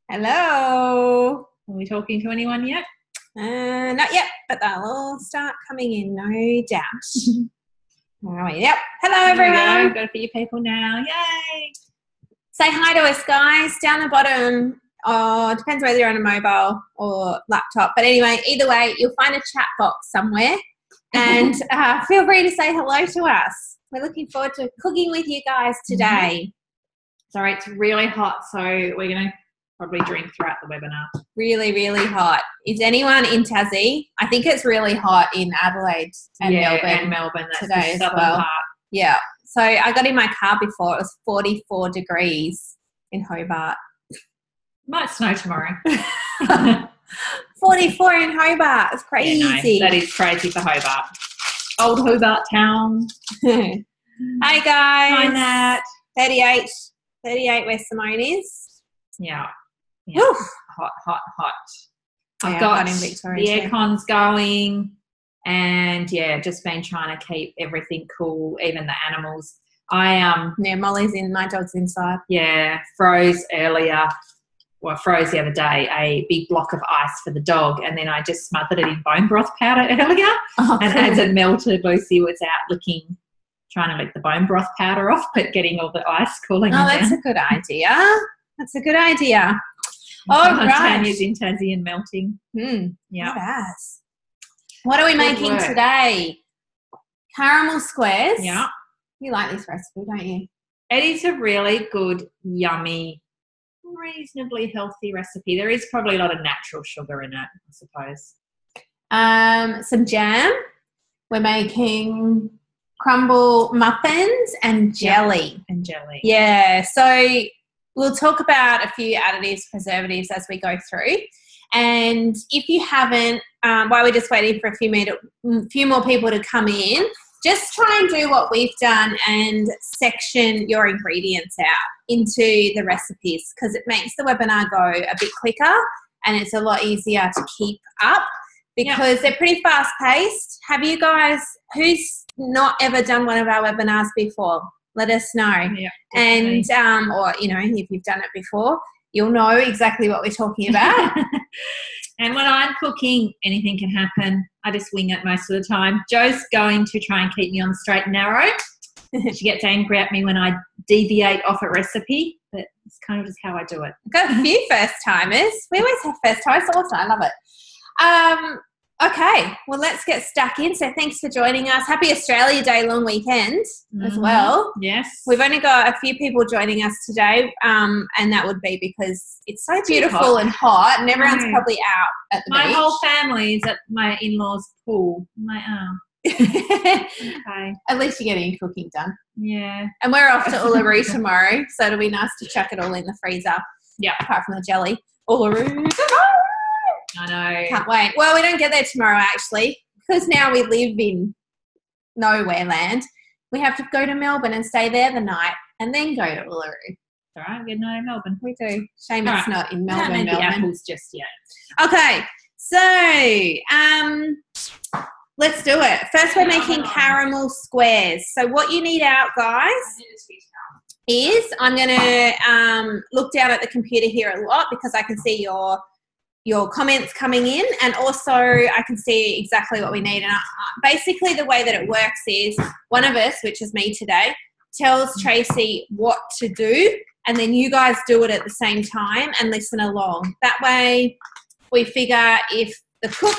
Hello. Are we talking to anyone yet? Not yet, but they'll all start coming in, no doubt. Oh, yep. Hello, everyone. Got a few people now. Yay. Say hi to us, guys, down the bottom. It depends whether you're on a mobile or laptop. But anyway, either way, you'll find a chat box somewhere. And feel free to say hello to us. We're looking forward to cooking with you guys today. Sorry, it's really hot, so we're going to probably drink throughout the webinar. Really, really hot. Is anyone in Tassie? I think it's really hot in Adelaide and Melbourne. And Melbourne, that's today the southern as well. part. Yeah. So I got in my car before. It was 44 degrees in Hobart. Might snow tomorrow. 44 in Hobart. It's crazy. Yeah, no, that is crazy for Hobart. Old Hobart town. Hi, guys. Hi, Nat. 38 where Simone is. Yeah. Oof. Hot. I've Yeah, got hot in Victoria the too. aircon's going, and just been trying to keep everything cool, even the animals. Yeah, Molly's in. My dog's inside. Froze earlier. Well, froze the other day, a big block of ice for the dog, and then I just smothered it in bone broth powder earlier. And as it melted, Lucy was out trying to lick the bone broth powder off, but getting all the ice cooling down. That's a good idea. That's a good idea. All right. Tanya's in Tassie and melting. Yeah. Yes. What are we making today? Caramel squares. Yeah. You like this recipe, don't you? It is a really good, yummy, reasonably healthy recipe. There is probably a lot of natural sugar in it, I suppose. Some jam. We're making crumble muffins and jelly. Yeah. So we'll talk about a few additives, preservatives as we go through. And if you haven't, while we're just waiting for a few more people to come in, just try and do what we've done and section your ingredients out into the recipes, because it makes the webinar go a bit quicker and it's a lot easier to keep up because they're pretty fast-paced. Have you guys, who's not ever done one of our webinars before? Let us know. Yeah, and or if you've done it before, you'll know exactly what we're talking about. And when I'm cooking, anything can happen. I just wing it most of the time. Jo's going to try and keep me on the straight and narrow. She gets angry at me when I deviate off a recipe, but it's kind of just how I do it. I've got a few first-timers. We always have first-timers. It's awesome. I love it. Okay, well, let's get stuck in. So thanks for joining us. Happy Australia Day long weekend as well. Yes. We've only got a few people joining us today, and that would be because it's so beautiful and hot, and everyone's probably out at the beach. My whole family is at my in-laws' pool. Okay. At least you're getting your cooking done. Yeah. And we're off to Uluru tomorrow, so it'll be nice to chuck it all in the freezer. Yeah. Apart from the jelly. Uluru. I know. Can't wait. Well, we don't get there tomorrow, actually, because now we live in nowhere land. We have to go to Melbourne and stay there the night and then go to Uluru. All right, we're not in Melbourne. We do. Shame it's not in Melbourne. Haven't had the apples just yet. Okay, so let's do it. First, we're making caramel squares. So what you need out, guys, is I'm going to look down at the computer here a lot because I can see your comments coming in, and also I can see exactly what we need. And basically the way that it works is one of us, which is me today, tells Tracy what to do, and then you guys do it at the same time and listen along. That way we figure if the cook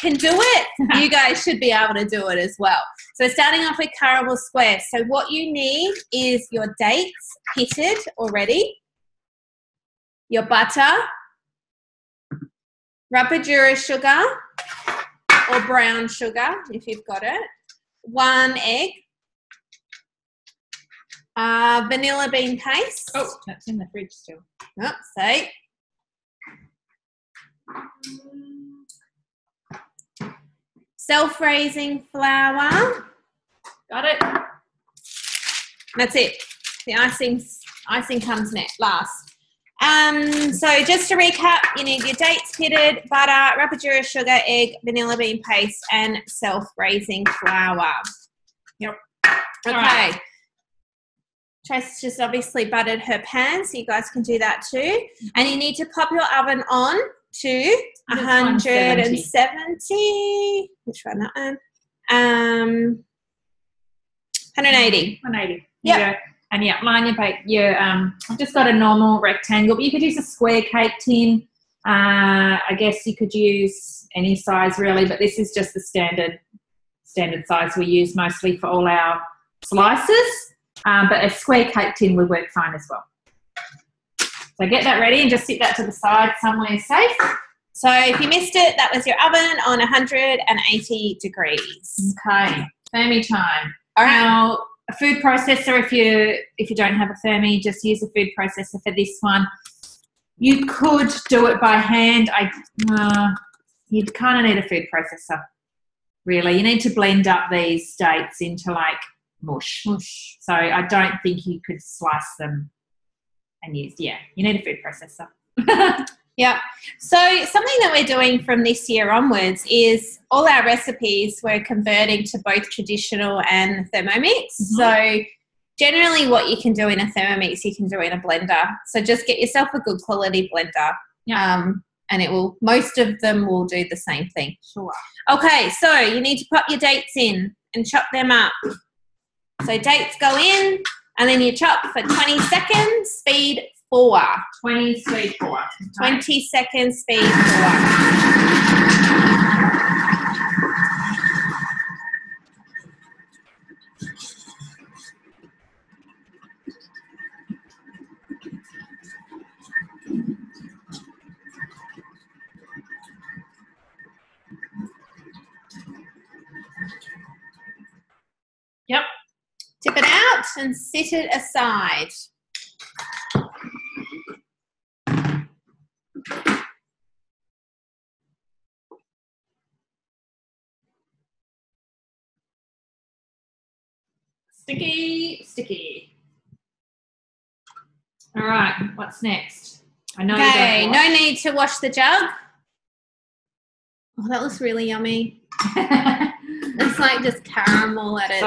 can do it, you guys should be able to do it as well. So starting off with caramel squares. So what you need is your dates pitted already, your butter, Rapadura sugar or brown sugar if you've got it, 1 egg, vanilla bean paste. Oh, that's in the fridge still. Oh, see. Self-raising flour. Got it. That's it. The icing comes last. So just to recap, you need your dates pitted, butter, Rapadura sugar, egg, vanilla bean paste, and self-raising flour. Yep. Okay. Right. Trace just obviously buttered her pan, so you guys can do that too. And you need to pop your oven on to 170. Which one? That one? 180. 180. Yeah. And yeah, line your I've just got a normal rectangle, but you could use a square cake tin. I guess you could use any size really, but this is just the standard size we use mostly for all our slices. But a square cake tin would work fine as well. So get that ready and just sit that to the side somewhere safe. So if you missed it, that was your oven on 180 degrees. Okay, thermi time. All right. Now, a food processor, if you don't have a thermi, just use a food processor for this one. You could do it by hand. You kind of need a food processor, really. You need to blend up these dates into like mush. So I don't think you could slice them and use, you need a food processor. Yeah. So something that we're doing from this year onwards is all our recipes we're converting to both traditional and Thermomix. So generally what you can do in a Thermomix, you can do in a blender. So just get yourself a good quality blender. Yeah. And most of them will do the same thing. Sure. Okay, so you need to pop your dates in and chop them up. So dates go in and then you chop for 20 seconds, speed 4. 20, speed 4. 20 seconds, speed 4. Yep. Tip it out and sit it aside. Sticky. All right, what's next? I know. Okay, no need to wash the jug. Oh, that looks really yummy. It's like just caramel at its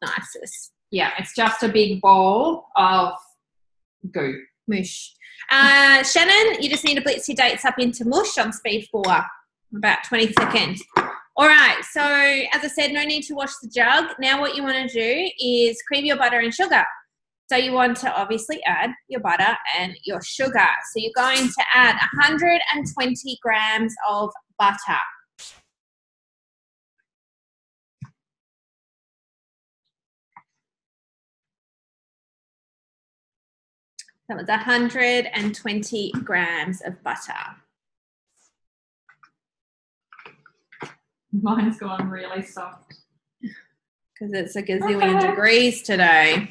nicest. Yeah, it's just a big bowl of goo. Mush. Shannon, you just need to blitz your dates up into mush on speed 4, about 20 seconds. All right, so as I said, no need to wash the jug. Now what you want to do is cream your butter and sugar. So you want to obviously add your butter and your sugar. So you're going to add 120 grams of butter. That was 120 grams of butter. Mine's gone really soft. Because it's a gazillion degrees today.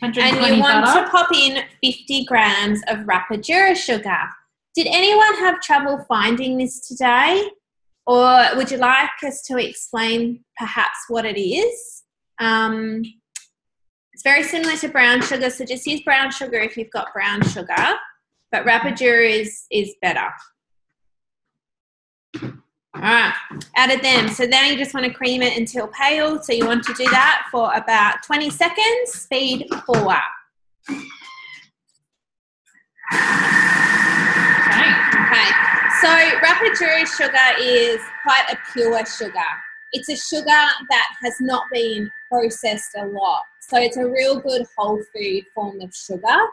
And you want butter. to pop in 50 grams of Rapidura sugar. Did anyone have trouble finding this today? Or would you like us to explain perhaps what it is? It's very similar to brown sugar, so just use brown sugar if you've got brown sugar. But Rapidura is better. All right, added them. So now you just want to cream it until pale. So you want to do that for about 20 seconds, speed 4. Okay. So Rapidura sugar is quite a pure sugar. It's a sugar that has not been processed a lot. So it's a real good whole food form of sugar.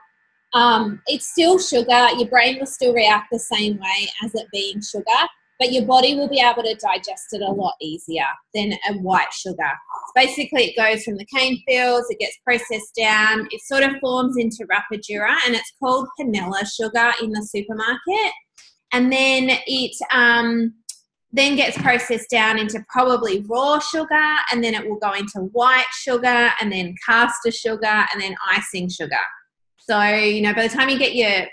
It's still sugar. Your brain will still react the same way as it being sugar. But your body will be able to digest it a lot easier than a white sugar. Basically, it goes from the cane fields, it gets processed down, it sort of forms into Rapidura, and it's called panela sugar in the supermarket. And then it then gets processed down into probably raw sugar, and then it will go into white sugar, and then caster sugar, and then icing sugar. So, by the time you get your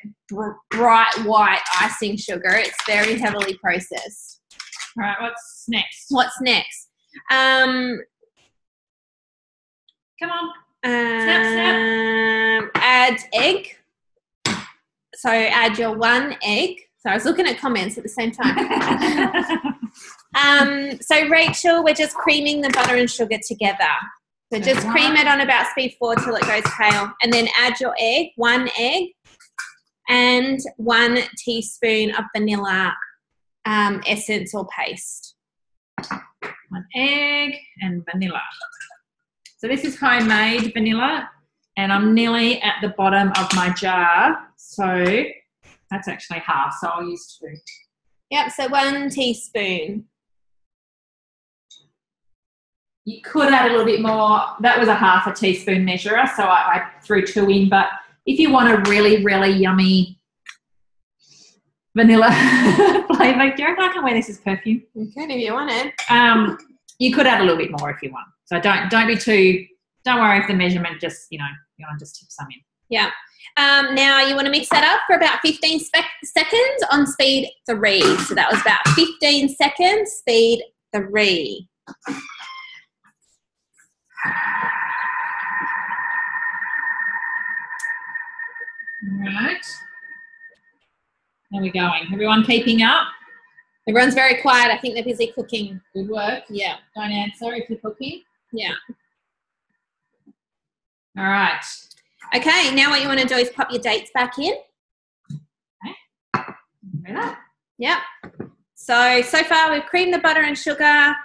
bright white icing sugar, it's very heavily processed. All right, what's next? Come on. Snap. Add egg. So add your 1 egg. So I was looking at comments at the same time. So Rachel, we're just creaming the butter and sugar together. So just cream it on about speed 4 till it goes pale. And then add your egg, 1 egg, and 1 teaspoon of vanilla essence or paste. 1 egg and vanilla. So this is homemade vanilla, and I'm nearly at the bottom of my jar. So that's actually half, so I'll use 2. Yep, so 1 teaspoon. You could add a little bit more. That was a half a teaspoon measurer, so I threw 2 in. But if you want a really, really yummy vanilla flavour, do you reckon I can wear this as perfume? You can if you want it. You could add a little bit more if you want. So don't worry if the measurement just, you want to just tip some in. Yeah. Now you want to mix that up for about 15 seconds on speed 3. So that was about 15 seconds, speed 3. Right. How are we going? Everyone keeping up? Everyone's very quiet. I think they're busy cooking. Good work. Yeah. Don't answer if you're cooking. Yeah. All right. Okay, now what you want to do is pop your dates back in. Okay. Ready? Yep. So far we've creamed the butter and sugar.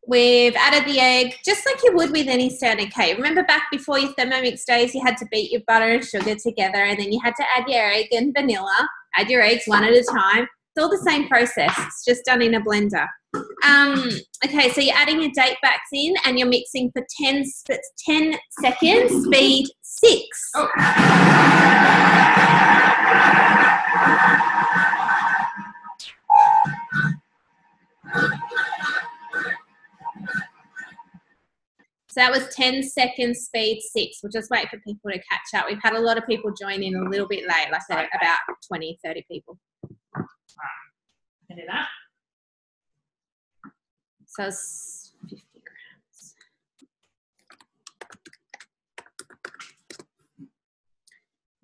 We've added the egg, just like you would with any standard cake. Remember back before your Thermomix days, you had to beat your butter and sugar together, and then you had to add your egg and vanilla, add your eggs one at a time. It's all the same process. It's just done in a blender. Okay, so you're adding your date backs in, and you're mixing for 10 seconds, speed 6. Oh. So that was 10 seconds, speed 6. We'll just wait for people to catch up. We've had a lot of people join in a little bit late, like about 20, 30 people. All right. Can do that. So it's 50 grams.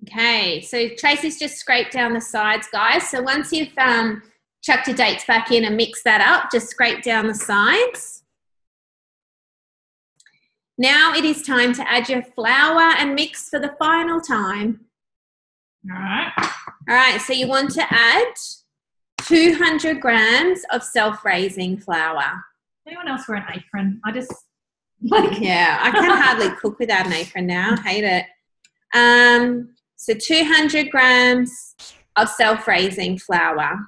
Okay, so Tracy's just scraped down the sides, guys. So once you've chucked your dates back in and mixed that up, just scrape down the sides. Now it is time to add your flour and mix for the final time. All right. All right, so you want to add 200 grams of self-raising flour. Anyone else wear an apron? I just yeah, I can hardly cook without an apron now. I hate it. So 200 grams of self-raising flour.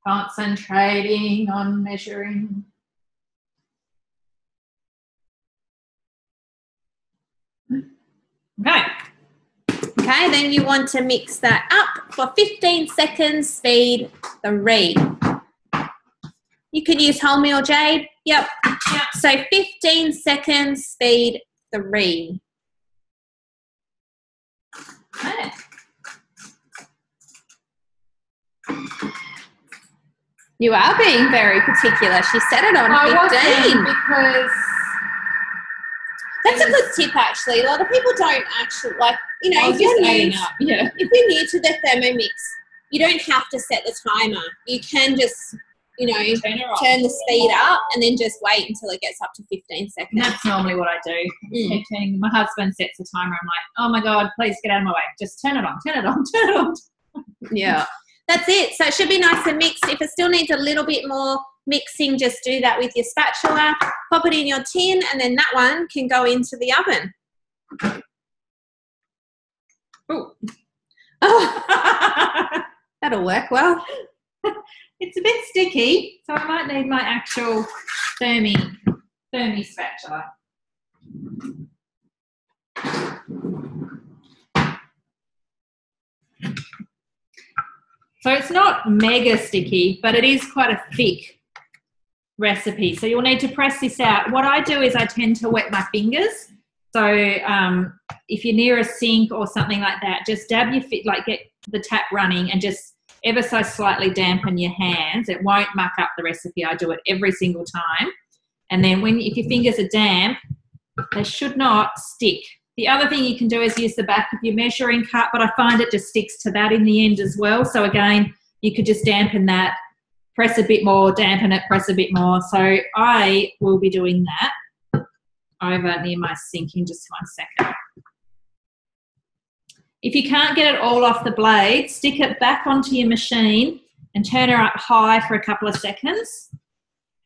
Concentrating on measuring. Okay. Okay, then you want to mix that up for 15 seconds, speed 3. You can use wholemeal, Jade. Yep. So 15 seconds, speed 3. Okay. You are being very particular. She set it on 15. I wasn't, because that's a good tip, actually. A lot of people don't actually, like, you know, if you're new to the Thermomix, you don't have to set the timer. You can just, you know, turn the speed up and then just wait until it gets up to 15 seconds. And that's normally what I do. My husband sets the timer. I'm like, oh my God, please get out of my way. Just turn it on, turn it on, turn it on. Yeah. That's it. So it should be nice and mixed. If it still needs a little bit more mixing, just do that with your spatula. Pop it in your tin, and then that one can go into the oven. Ooh. Oh, that'll work well. It's a bit sticky, so I might need my actual thermy spatula. So it's not mega sticky, but it is quite a thick recipe. So you'll need to press this out. What I do is I tend to wet my fingers. So if you're near a sink or something like that, just dab your feet, like get the tap running and just ever so slightly dampen your hands. It won't muck up the recipe. I do it every single time. And then if your fingers are damp, they should not stick. The other thing you can do is use the back of your measuring cup, but I find it just sticks to that in the end as well. So again, you could just dampen that press a bit more, dampen it, press a bit more. So I will be doing that over near my sink in just 1 second. If you can't get it all off the blade, stick it back onto your machine and turn her up high for a couple of seconds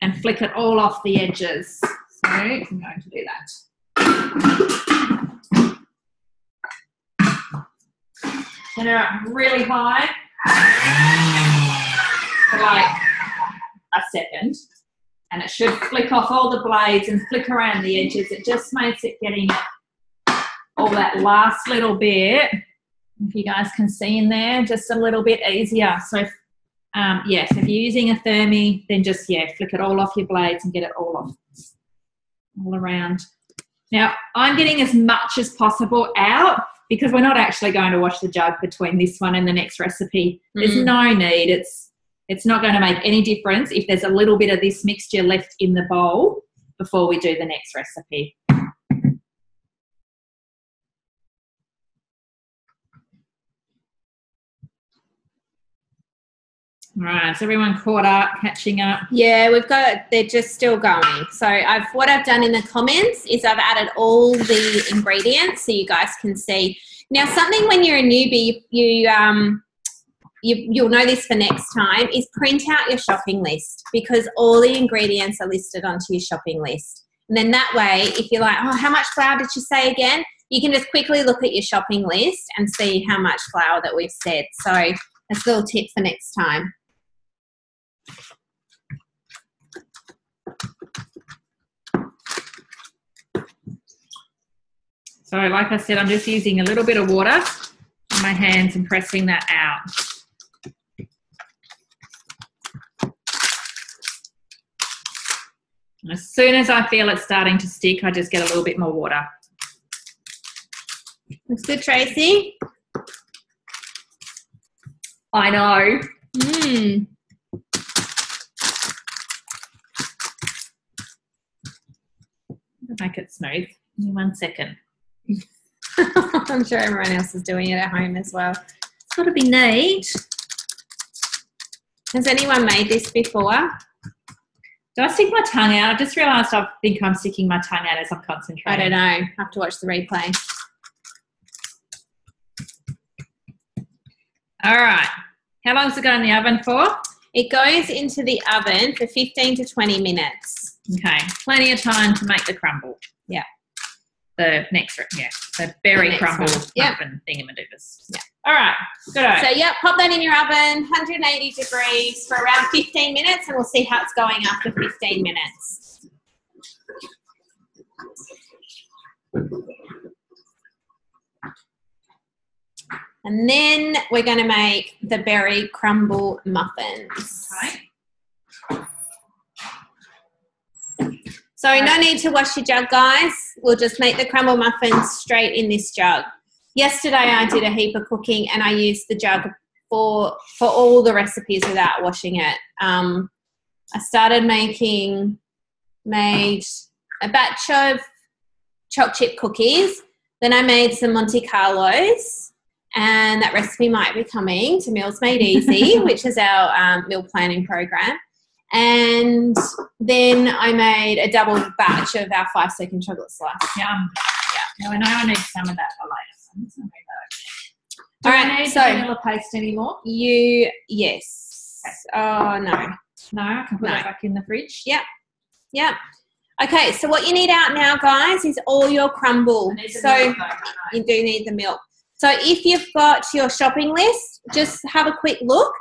and flick it all off the edges. So I'm going to do that. Turn her up really high for like a second, and it should flick off all the blades and flick around the edges. It just makes it getting all that last little bit, if you guys can see in there, just a little bit easier. So yes, if you're using a thermi, then just, flick it all off your blades and get it all off, all around. Now, I'm getting as much as possible out because we're not actually going to wash the jug between this one and the next recipe. There's no need. It's not going to make any difference if there's a little bit of this mixture left in the bowl before we do the next recipe. All right, is everyone caught up, catching up? Yeah, they're just still going. So what I've done in the comments is I've added all the ingredients so you guys can see. Now, something when you're a newbie, you'll know this for next time, is print out your shopping list, because all the ingredients are listed onto your shopping list. And then that way, if you're like, oh, how much flour did you say again? You can just quickly look at your shopping list and see how much flour that we've said. So that's a little tip for next time. So like I said, I'm just using a little bit of water on my hands and pressing that out. And as soon as I feel it starting to stick, I just get a little bit more water. Looks good, Tracy. I know. Make it smooth. In 1 second. I'm sure everyone else is doing it at home as well. It's got to be neat. Has anyone made this before? Do I stick my tongue out? I just realised I think I'm sticking my tongue out as I'm concentrating. I don't know. I have to watch the replay. All right. How long does it go in the oven for? It goes into the oven for 15 to 20 minutes. Okay. Plenty of time to make the crumble. Yeah. The berry crumble muffin thingamadoobers. Yeah. All right. Good. So, pop that in your oven, 180 degrees for around 15 minutes, and we'll see how it's going after 15 minutes. And then we're going to make the berry crumble muffins. Okay. So no need to wash your jug, guys. We'll just make the crumble muffins straight in this jug. Yesterday I did a heap of cooking and I used the jug for all the recipes without washing it. I started made a batch of choc chip cookies. Then I made some Monte Carlos, and that recipe might be coming to Meals Made Easy, which is our meal planning program. And then I made a double batch of our 5-second chocolate slice. Yum. Yeah. Now I know I need some of that for later. So I'm just going to make that. All right. Need vanilla paste anymore? Yes. Okay. Oh, no. No, I can put it back in the fridge. Yep. Okay, so what you need out now, guys, is all your crumble. So you do need the milk. So if you've got your shopping list, just have a quick look.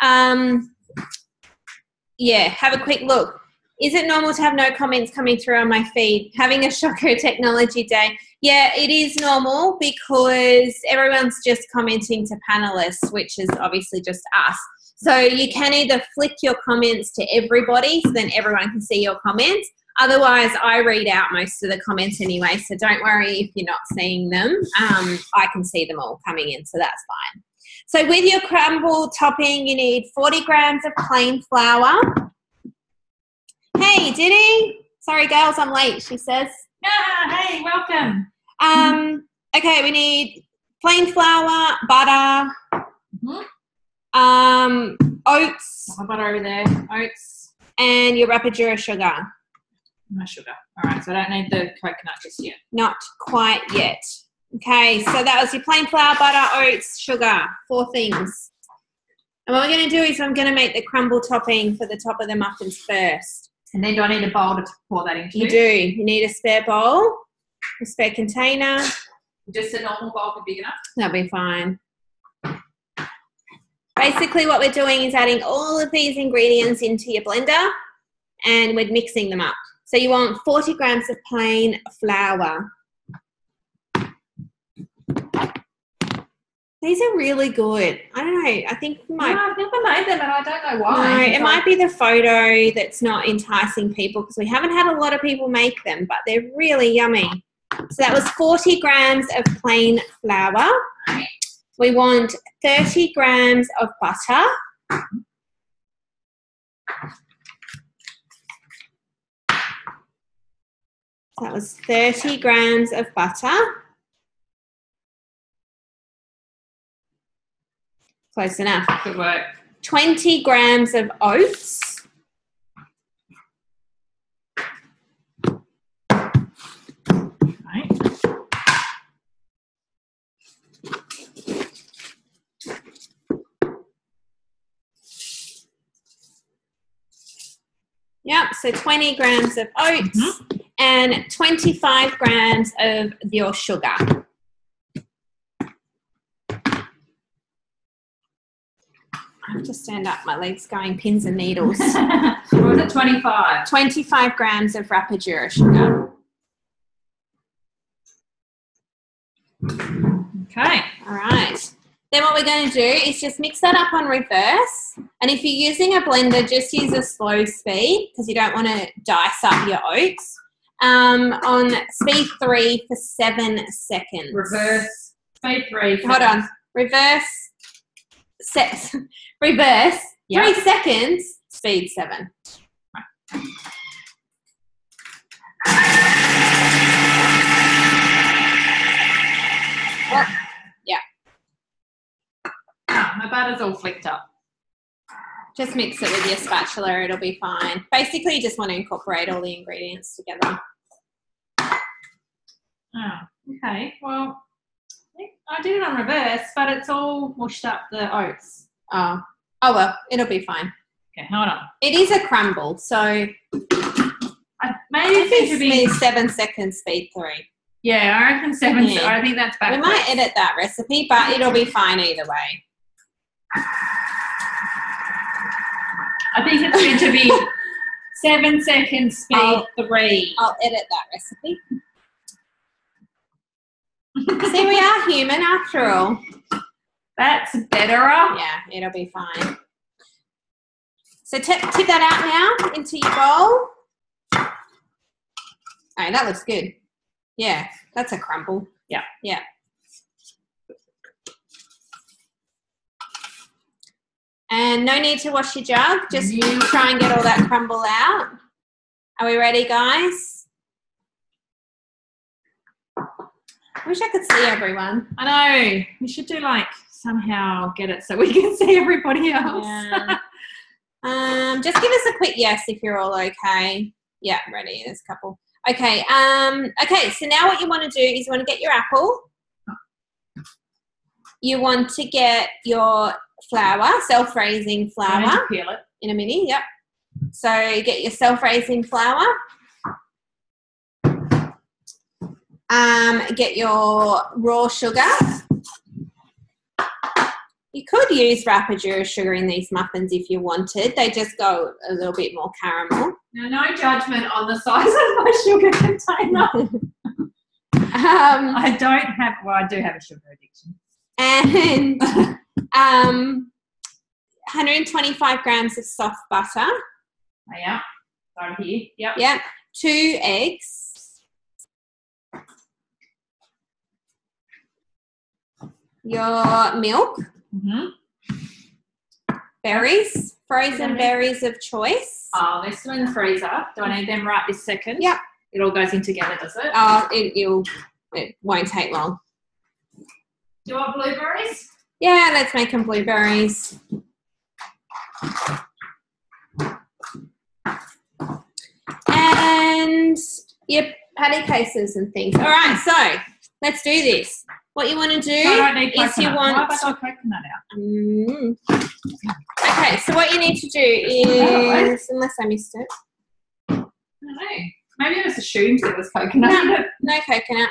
Have a quick look. Is it normal to have no comments coming through on my feed? Having a Shocker Technology Day. Yeah, it is normal because everyone's just commenting to panelists, which is obviously just us. So you can either flick your comments to everybody so then everyone can see your comments. Otherwise, I read out most of the comments anyway, so don't worry if you're not seeing them. I can see them all coming in, so that's fine. So with your crumble topping, you need 40 grams of plain flour. Hey, Diddy. Sorry, girls, I'm late, she says. Hey, welcome. Okay, we need plain flour, butter, oats. My butter over there. Oats. And your Rapadura sugar. No sugar. All right, so I don't need the coconut just yet. Not quite yet. Okay, so that was your plain flour, butter, oats, sugar. 4 things. And what we're going to do is I'm going to make the crumble topping for the top of the muffins first. And then do I need a bowl to pour that into? You do. You need a spare bowl, a spare container. Just a normal bowl be big enough? That'll be fine. Basically what we're doing is adding all of these ingredients into your blender and we're mixing them up. So you want 40 grams of plain flour. These are really good. I don't know. I think I've never made them and I don't know why. No, it might be the photo that's not enticing people because we haven't had a lot of people make them, but they're really yummy. So that was 40 grams of plain flour. We want 30 grams of butter. That was 30 grams of butter. Close enough. Good work. 20 grams of oats. Right. Yep, so 20 grams of oats and 25 grams of your sugar. I have to stand up, my leg's going pins and needles. What was it, 25? 25 grams of Rapadura sugar. Okay. All right. Then what we're going to do is just mix that up on reverse. And if you're using a blender, just use a slow speed because you don't want to dice up your oats. On speed 3 for 7 seconds. Reverse. Speed 3. Hold on. Reverse. Reverse. Yep. 3 seconds. Speed 7. Yeah. Oh, my butter's all flicked up. Just mix it with your spatula. It'll be fine. Basically, you just want to incorporate all the ingredients together. Oh, okay. Well, I did it on reverse, but it's all mushed up the oats. Oh well, it'll be fine. Okay, hold on. It is a crumble, so maybe it should be 7 seconds, speed 3. Yeah, I reckon 7. Yeah. I think that's backwards. We might edit that recipe, but it'll be fine either way. I think it's meant to be 7 seconds, speed 3. I'll edit that recipe. See, we are human after all. That's better. Yeah, it'll be fine. So tip that out now into your bowl. Oh, that looks good. Yeah, that's a crumble. Yeah. Yeah. And no need to wash your jug. Just try and get all that crumble out. Are we ready, guys? I wish I could see everyone. I know. We should do somehow get it so we can see everybody else. Yeah. Just give us a quick yes if you're all okay. Yeah, ready. There's a couple. Okay. Okay. So now what you want to do is you want to get your apple. You want to get your flour, self-raising flour. Peel it in a minute. Yep. So get your self-raising flour. Get your raw sugar. You could use Rapadura sugar in these muffins if you wanted. They just go a little bit more caramel. Now, no judgment on the size of my sugar container. I do have a sugar addiction. And 125 grams of soft butter. Oh, yeah. Right here. Yep. Yep. 2 eggs. Your milk. Berries. Frozen berries of choice. Oh, they're still in the freezer. Do I need them right this second? Yep. It all goes in together, does it? Oh, it won't take long. Do you want blueberries? Yeah, let's make them blueberries. And your patty cases and things. All right, so let's do this. What you want to do is you want. Why have I got coconut out? Okay, so what you need to do is, unless I missed it. I don't know. Maybe I just assumed it was coconut. No coconut.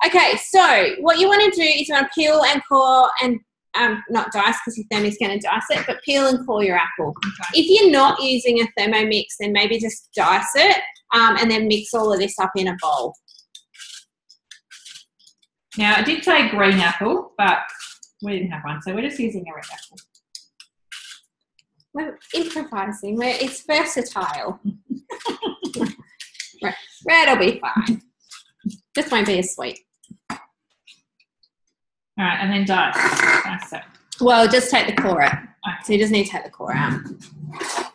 Okay, so what you want to do is you want to peel and core and not dice because your Thermomix is going to dice it, but peel and core your apple. Okay. If you're not using a Thermomix, then maybe just dice it and then mix all of this up in a bowl. Now, I did say green apple, but we didn't have one, so we're just using a red apple. We're improvising. It's versatile. Right. Red will be fine. Just won't be as sweet. All right, and then dice. Dice it. Well, just take the core out. Okay. So you just need to take the core out.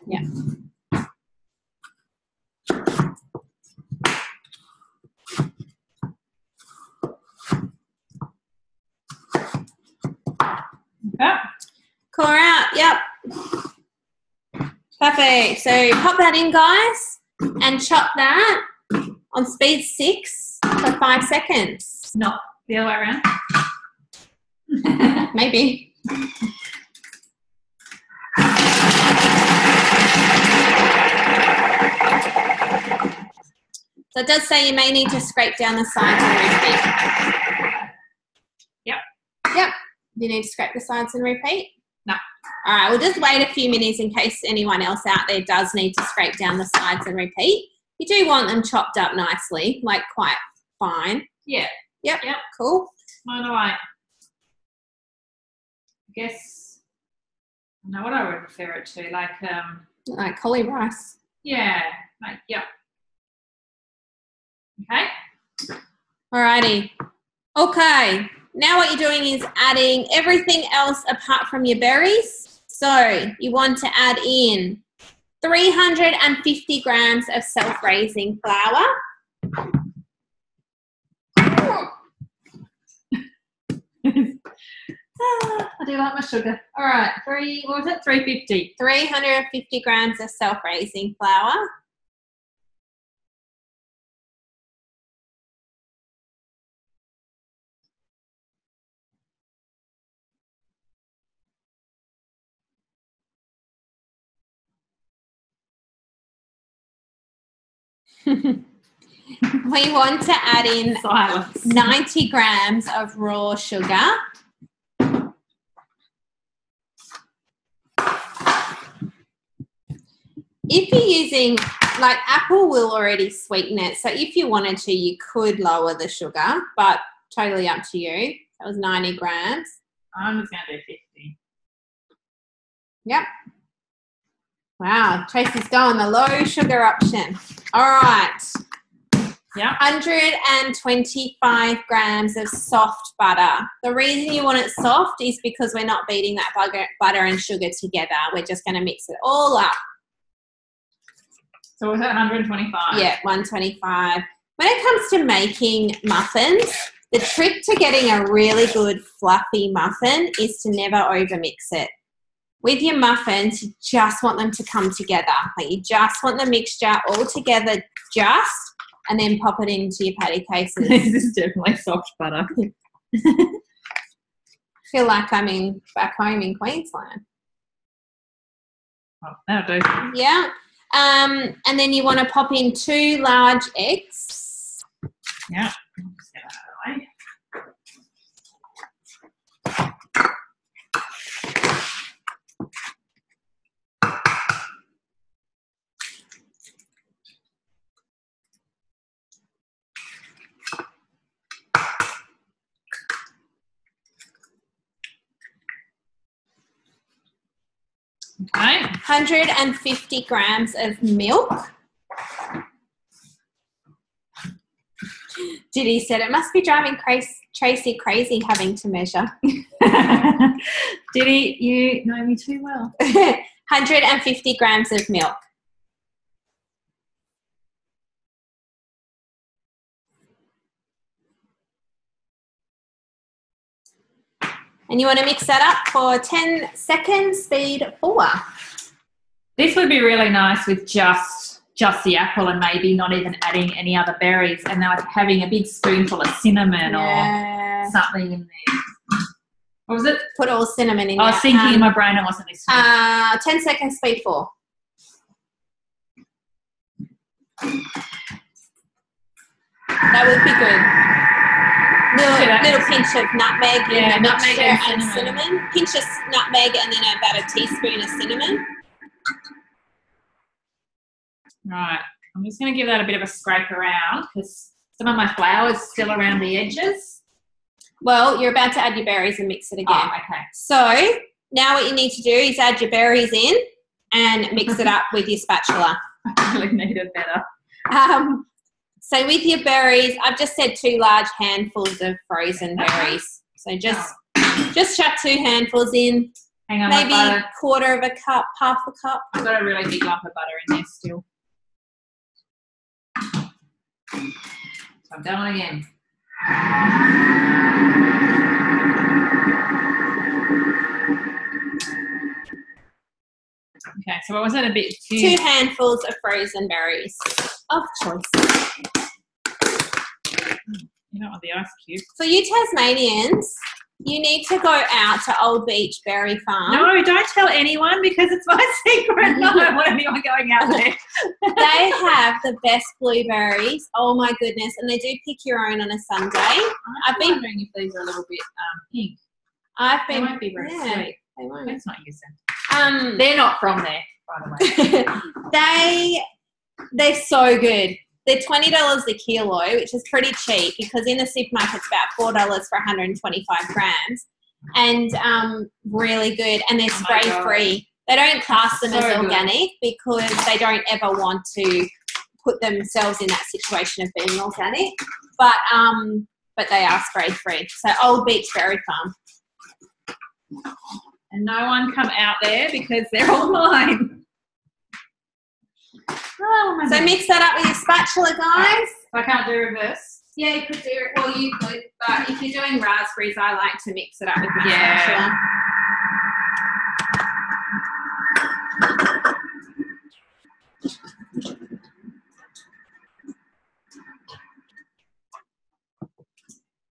Yeah. Okay. Core out, yep. Perfect. So pop that in, guys, and chop that on speed 6 for 5 seconds. Not the other way around. Maybe. So it does say you may need to scrape down the sides and repeat. Yep. Yep. You need to scrape the sides and repeat? No. All right, we'll just wait a few minutes in case anyone else out there does need to scrape down the sides and repeat. You do want them chopped up nicely, like quite fine. Yeah. Yep. Yep. Cool. Mine away. I guess I know what I would refer it to, like cauli rice. Yeah. Like, yep. Okay. Alrighty. Okay. Now what you're doing is adding everything else apart from your berries. So you want to add in 350 grams of self-raising flour. I do like my sugar. All right, what was it? 350. 350 grams of self-raising flour. We want to add in 90 grams of raw sugar. If you're using, like, apple will already sweeten it, so if you wanted to, you could lower the sugar, but totally up to you. That was 90 grams. I'm just going to do 50. Yep. Wow, Tracy's going the low sugar option. All right. Yeah. 125 grams of soft butter. The reason you want it soft is because we're not beating that butter and sugar together. We're just going to mix it all up. So was that 125? Yeah, 125. When it comes to making muffins, the trick to getting a really good fluffy muffin is to never overmix it. With your muffins, you just want them to come together. Like, you just want the mixture all together and then pop it into your patty cases. This is definitely soft butter. I feel like I'm back home in Queensland. Oh, that'll do. Yeah. And then you want to pop in 2 large eggs. Yeah. Just get that out of the way. Okay. 150 grams of milk. Diddy said it must be driving Tracy crazy having to measure. Diddy, you know me too well. 150 grams of milk. And you want to mix that up for 10 seconds, speed 4. This would be really nice with just the apple and maybe not even adding any other berries, and like having a big spoonful of cinnamon or something in there. What was it? Put all cinnamon in. I was thinking in my brain, I wasn't listening. 10 seconds, speed 4. That would be good. Little pinch of nutmeg in the mixture and cinnamon. Pinch of nutmeg and then about a teaspoon of cinnamon. Right. I'm just going to give that a bit of a scrape around because some of my flour is still around the edges. Well, you're about to add your berries and mix it again. Oh, okay. So now what you need to do is add your berries in and mix it up with your spatula. I really need it better. So with your berries, I've just said 2 large handfuls of frozen berries. So just chuck 2 handfuls in. Hang on, maybe a quarter of a cup, half a cup. I've got a really big lump of butter in there still. So I'm doing it again. Okay, so what was that? 2 handfuls of frozen berries of choice. You don't want the ice cube. For you Tasmanians, you need to go out to Old Beach Berry Farm. No, don't tell anyone because it's my secret. I don't want anyone going out there. They have the best blueberries. Oh my goodness. And they do pick your own on a Sunday. I've been wondering if these are a little bit pink. They won't be very sweet. They won't. Let's not use them. They're not from there, by the way. They're so good. They're $20 a kilo, which is pretty cheap because in the supermarket it's about $4 for 125 grams, and really good. And they're spray-free. They don't class them as organic because they don't ever want to put themselves in that situation of being organic, but they are spray-free. So Old Beach Berry Farm. And no one come out there because they're all mine. Oh, so mix that up with your spatula, guys. I can't do reverse. Yeah, you could do it. Well, you could, but if you're doing raspberries, I like to mix it up with my spatula.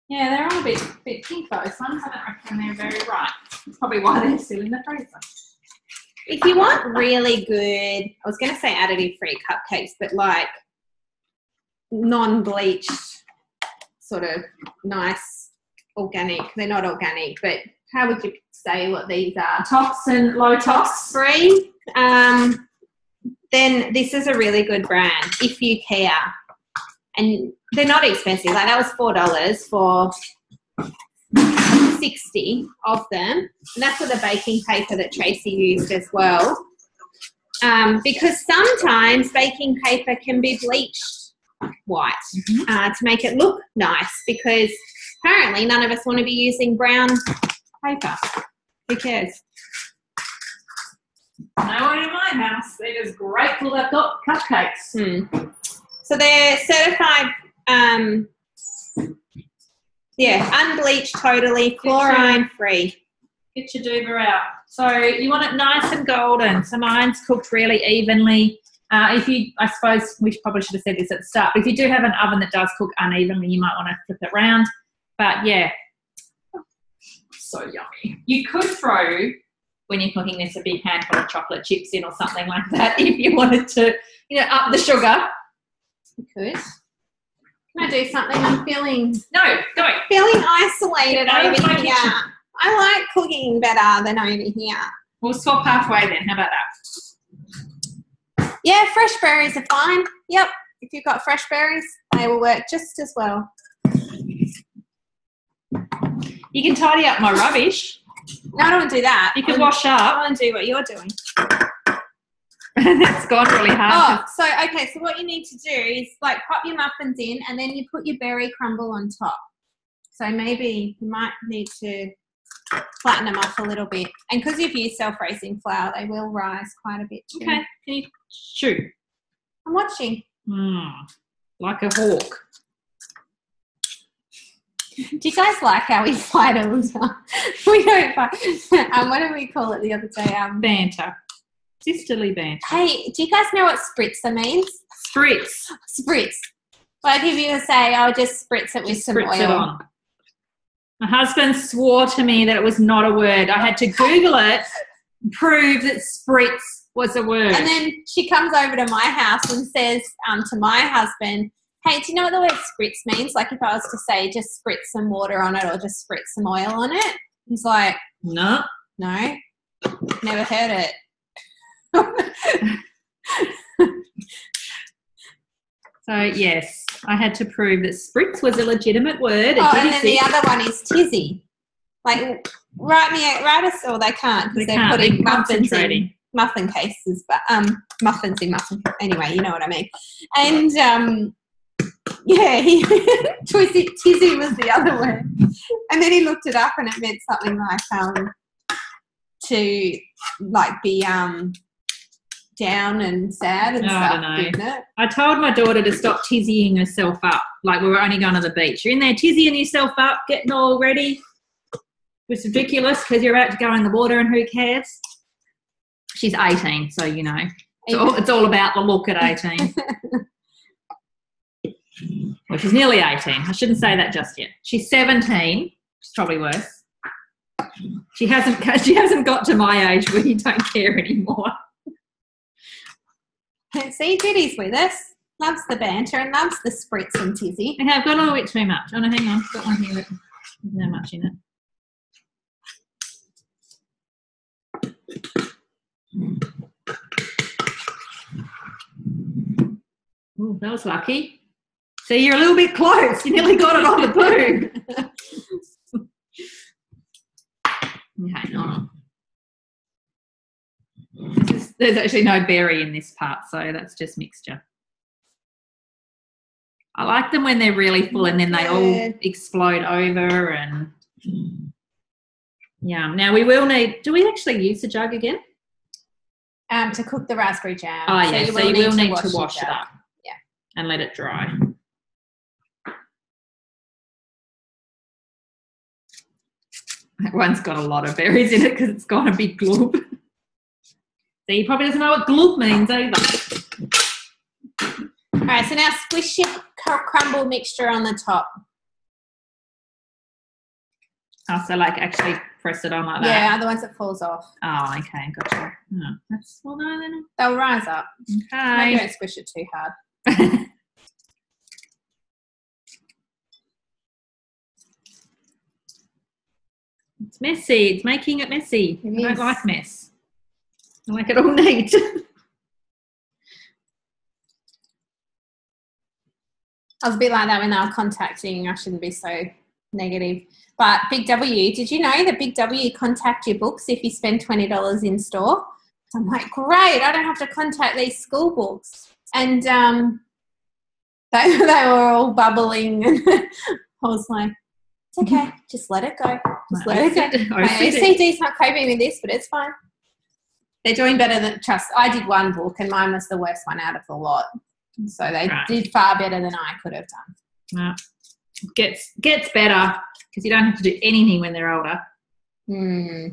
Yeah, they're all a bit pink though. Some I don't reckon they're very ripe. That's probably why they're still in the freezer. If you want really good, I was going to say additive-free cupcakes, but like non-bleached, sort of nice, organic. They're not organic, but how would you say what these are? Toxin, low tox. Free. Then this is a really good brand if you care. And they're not expensive. Like that was $4 for 60 of them, and that's for the baking paper that Tracy used as well, because sometimes baking paper can be bleached white to make it look nice, because apparently none of us want to be using brown paper. Who cares? No one in my house. They're just grateful they've got cupcakes. So they're certified unbleached totally, fluoride free. Get your doover out. So you want it nice and golden. So mine's cooked really evenly. I suppose we probably should have said this at the start, but if you do have an oven that does cook unevenly, you might want to flip it around. But yeah, so yummy. You could throw, when you're cooking this, a big handful of chocolate chips in or something like that if you wanted to, up the sugar. You could. Can I do something? I'm feeling... No, go. Feeling isolated over here. I like cooking better than over here. We'll swap halfway then. How about that? Yeah, fresh berries are fine. Yep. If you've got fresh berries, they will work just as well. You can tidy up my rubbish. No, I don't want to do that. You can wash up. I want to do what you're doing. It's gone really hard. So what you need to do is like pop your muffins in and then you put your berry crumble on top. So maybe you might need to flatten them off a little bit. And because you've used self-raising flour, they will rise quite a bit too. Okay, can you shoot? I'm watching. Like a hawk. Do you guys like how we fight all the time? We don't fight. What did we call it the other day? Banter. Sisterly banter. Hey, do you guys know what spritzer means? Spritz. Spritz. Like if you say, "I'll just spritz it with some oil." Spritz it on. My husband swore to me that it was not a word. I had to Google it, prove that spritz was a word. And then she comes over to my house and says to my husband, "Hey, do you know what the word spritz means? Like if I was to say just spritz some water on it or just spritz some oil on it." He's like, No, never heard it. So, yes, I had to prove that spritz was a legitimate word. And then the other one is tizzy. Like, write us, or they can't because they're putting muffins in muffin cases, but muffins in muffin. Anyway, you know what I mean. And tizzy was the other word. And then he looked it up, and it meant something like to like be down and sad and stuff. I don't know. Didn't it? I told my daughter to stop tizzying herself up. Like we were only going to the beach. You're in there tizzying yourself up, getting all ready. It's ridiculous because you're about to go in the water and who cares? She's 18, so you know. It's all about the look at 18. Well, she's nearly 18. I shouldn't say that just yet. She's 17. It's probably worse. She hasn't got to my age where you don't care anymore. See, Judy's with us. Loves the banter and loves the spritz and tizzy. Okay, I've got a little bit too much. Oh, no, hang on. I've got one here. There's not much in it. Oh, that was lucky. See, you're a little bit close. You nearly got it on the poo. Okay, no. There's actually no berry in this part, so that's just mixture. I like them when they're really full and then they all explode over and yum. Now we will need, do we actually use the jug again? To cook the raspberry jam. Oh, yeah, so you will need to wash it up. Yeah. And let it dry. That one's got a lot of berries in it because it's got a big glob. So he probably doesn't know what glob means either. All right, so now squish your crumble mixture on the top. Oh, so like actually press it on like that? Yeah, otherwise it falls off. Oh, okay, gotcha. Oh, that's, well, no, then. They'll rise up. Okay. Maybe don't squish it too hard. It's messy. It's making it messy. I don't like mess. I like it all neat. I was a bit like that when they were contacting. I shouldn't be so negative. But Big W, did you know that Big W contact your books if you spend $20 in store? So I'm like, great, I don't have to contact these school books. And they were all bubbling. And I was like, it's okay, just let it go. Just let it go. My OCD's not coping with this, but it's fine. They're doing better than, trust. I did one book and mine was the worst one out of the lot. So they did far better than I could have done. Gets better because you don't have to do anything when they're older. A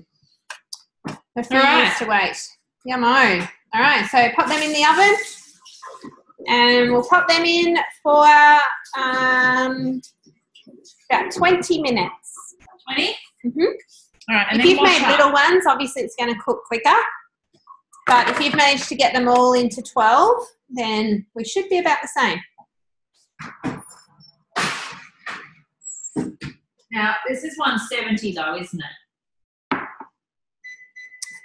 few years to wait. Yummo. All right, so pop them in the oven and we'll pop them in for about 20 minutes. 20? Mm-hmm. All right, and if you've made little ones, obviously it's going to cook quicker. But if you've managed to get them all into 12, then we should be about the same. Now, this is 170 though, isn't it?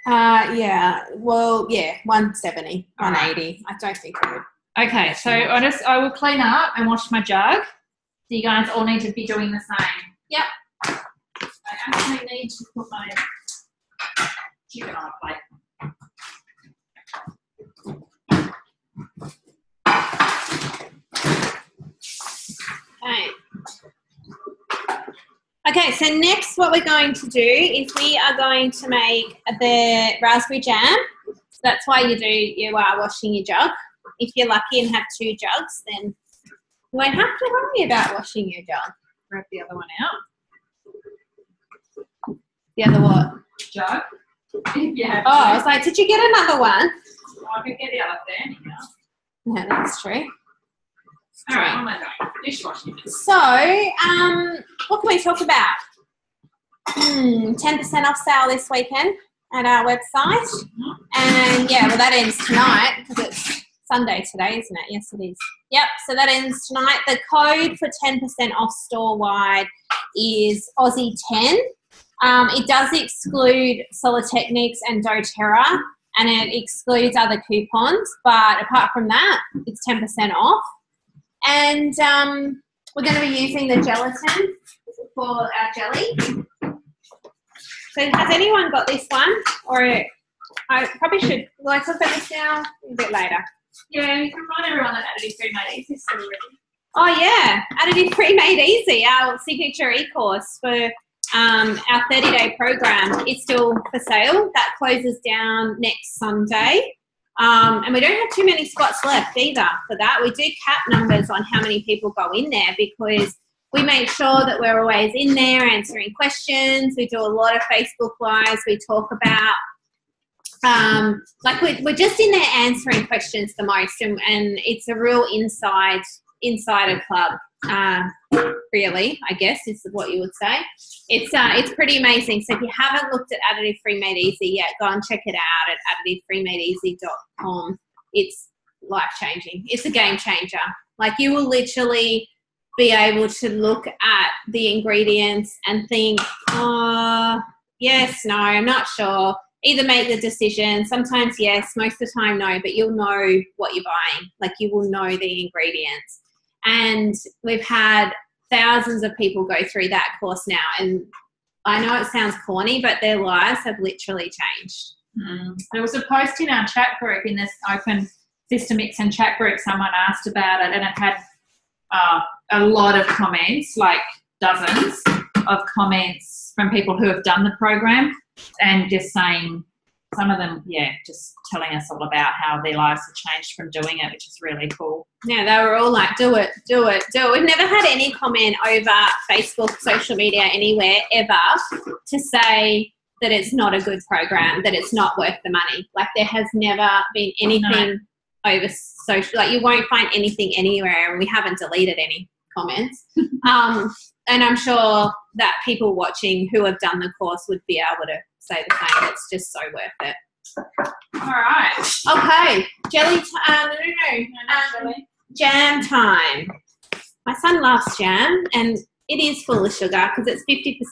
Yeah. Well, yeah, 170, 180. I don't think it would. Okay, so I will clean up and wash my jug. So you guys all need to be doing the same. Yep. I actually need to put my chicken on a plate. Okay, so next what we're going to do is we are going to make the raspberry jam. So that's why you are washing your jug. If you're lucky and have 2 jugs, then you won't have to worry about washing your jug. Grab the other one out. The other what? Jug. Yeah. Oh, I was like, did you get another one? I could get the other there. Yeah, that's true. All right, on my going. Dishwashing. So, what can we talk about? 10% off sale this weekend at our website. And yeah, well, that ends tonight because it's Sunday today, isn't it? Yes, it is. Yep, so that ends tonight. The code for 10% off store-wide is Aussie10. It does exclude Solar Techniques and doTERRA, and it excludes other coupons, but apart from that, it's 10% off. And we're going to be using the gelatin for our jelly. So has anyone got this one? Or I probably should, will I talk about this now? A bit later. Yeah, you can remind everyone that Additive-Free made easy still already. Oh yeah, Additive-Free made easy, our signature e-course for our 30-day program is still for sale. That closes down next Sunday. And we don't have too many spots left either for that. We do cap numbers on how many people go in there because we make sure that we're always in there answering questions. We do a lot of Facebook Lives. We talk about, we're just in there answering questions the most, and it's a real insider club, really, I guess is what you would say. It's pretty amazing. So if you haven't looked at Additive-Free Made Easy yet, go and check it out at additiveFreeMadeEasy.com. It's life-changing. It's a game changer. Like, you will literally be able to look at the ingredients and think, oh, yes, no, I'm not sure. Either make the decision. Sometimes yes, most of the time no, but you'll know what you're buying. Like, you will know the ingredients. And we've had thousands of people go through that course now. And I know it sounds corny, but their lives have literally changed. There was a post in our chat group, in this open System X and chat group, someone asked about it, and it had a lot of comments, like dozens of comments from people who have done the program, and just saying, some of them, just telling us all about how their lives have changed from doing it, which is really cool. Yeah, they were all like, do it, do it, do it. We've never had any comment over Facebook, social media, anywhere ever to say that it's not a good program, that it's not worth the money. Like, there has never been anything over social, like, you won't find anything anywhere, and we haven't deleted any comments. And I'm sure that people watching who have done the course would be able to say the same. It's just so worth it. All right. Okay. Jelly time. Jam time. My son loves jam, and it is full of sugar because it's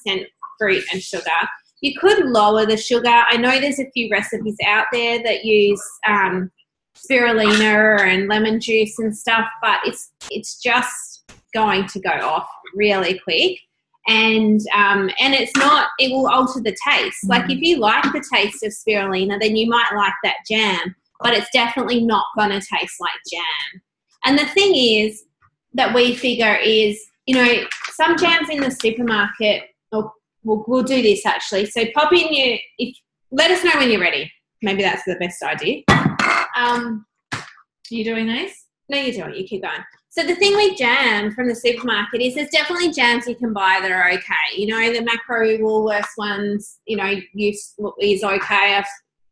50% fruit and sugar. You could lower the sugar. I know there's a few recipes out there that use spirulina and lemon juice and stuff, but it's just going to go off really quick. And it's not, it will alter the taste. Like, if you like the taste of spirulina, then you might like that jam, but it's definitely not going to taste like jam. And the thing is that we figure is, you know, some jams in the supermarket, we'll do this actually. So pop in let us know when you're ready. Maybe that's the best idea. Are you doing these? No, you're doing it. You keep going. So the thing with jam from the supermarket is there's definitely jams you can buy that are okay. You know, the Macro Woolworths ones, you know, is okay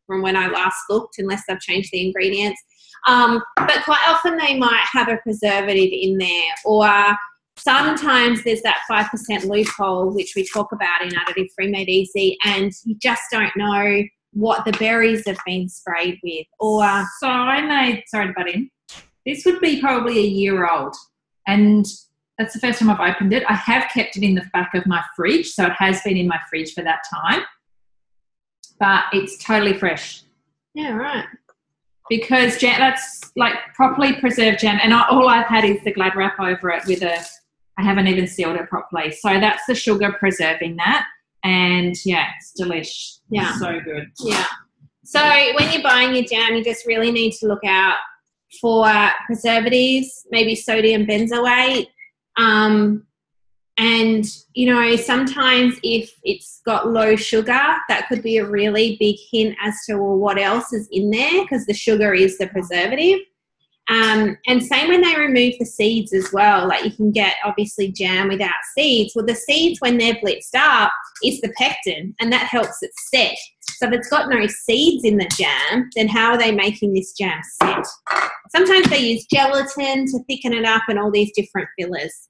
from when I last looked, unless they've changed the ingredients. But quite often they might have a preservative in there, or sometimes there's that 5% loophole, which we talk about in Additive-Free Made Easy, and you just don't know what the berries have been sprayed with. Or so I made, sorry to butt in, this would be probably a year old, and that's the first time I've opened it. I have kept it in the back of my fridge, so it has been in my fridge for that time, but it's totally fresh. Yeah, right. Because jam, that's like properly preserved jam, and all I've had is the Glad wrap over it with I haven't even sealed it properly. So that's the sugar preserving that, and yeah, it's delish. Yeah. It's so good. Yeah. So when you're buying your jam, you just really need to look out for preservatives, maybe sodium benzoate. And, you know, sometimes if it's got low sugar, that could be a really big hint as to, well, what else is in there, because the sugar is the preservative. And same when they remove the seeds as well. Like you can get obviously jam without seeds. Well, the seeds when they're blitzed up is the pectin, and that helps it set. So if it's got no seeds in the jam, then how are they making this jam set? Sometimes they use gelatin to thicken it up and all these different fillers.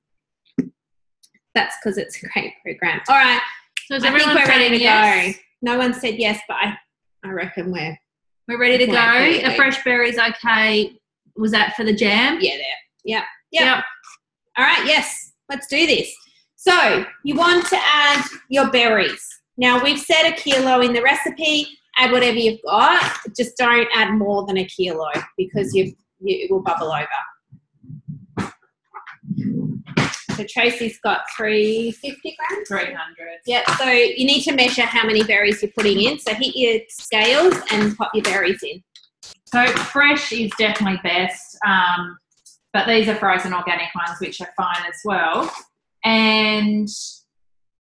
That's because it's a great program. All right, so I think we're ready to go. No one said yes, but I reckon we're ready to go. A fresh berry's okay. Was that for the jam? Yeah, there. Yep. All right, yes, let's do this. So you want to add your berries. Now, we've said 1 kilo in the recipe. Add whatever you've got. Just don't add more than 1 kilo because it will bubble over. So Tracy's got 350 grams? 300. Yeah, so you need to measure how many berries you're putting in. So hit your scales and pop your berries in. So fresh is definitely best, but these are frozen organic ones, which are fine as well. And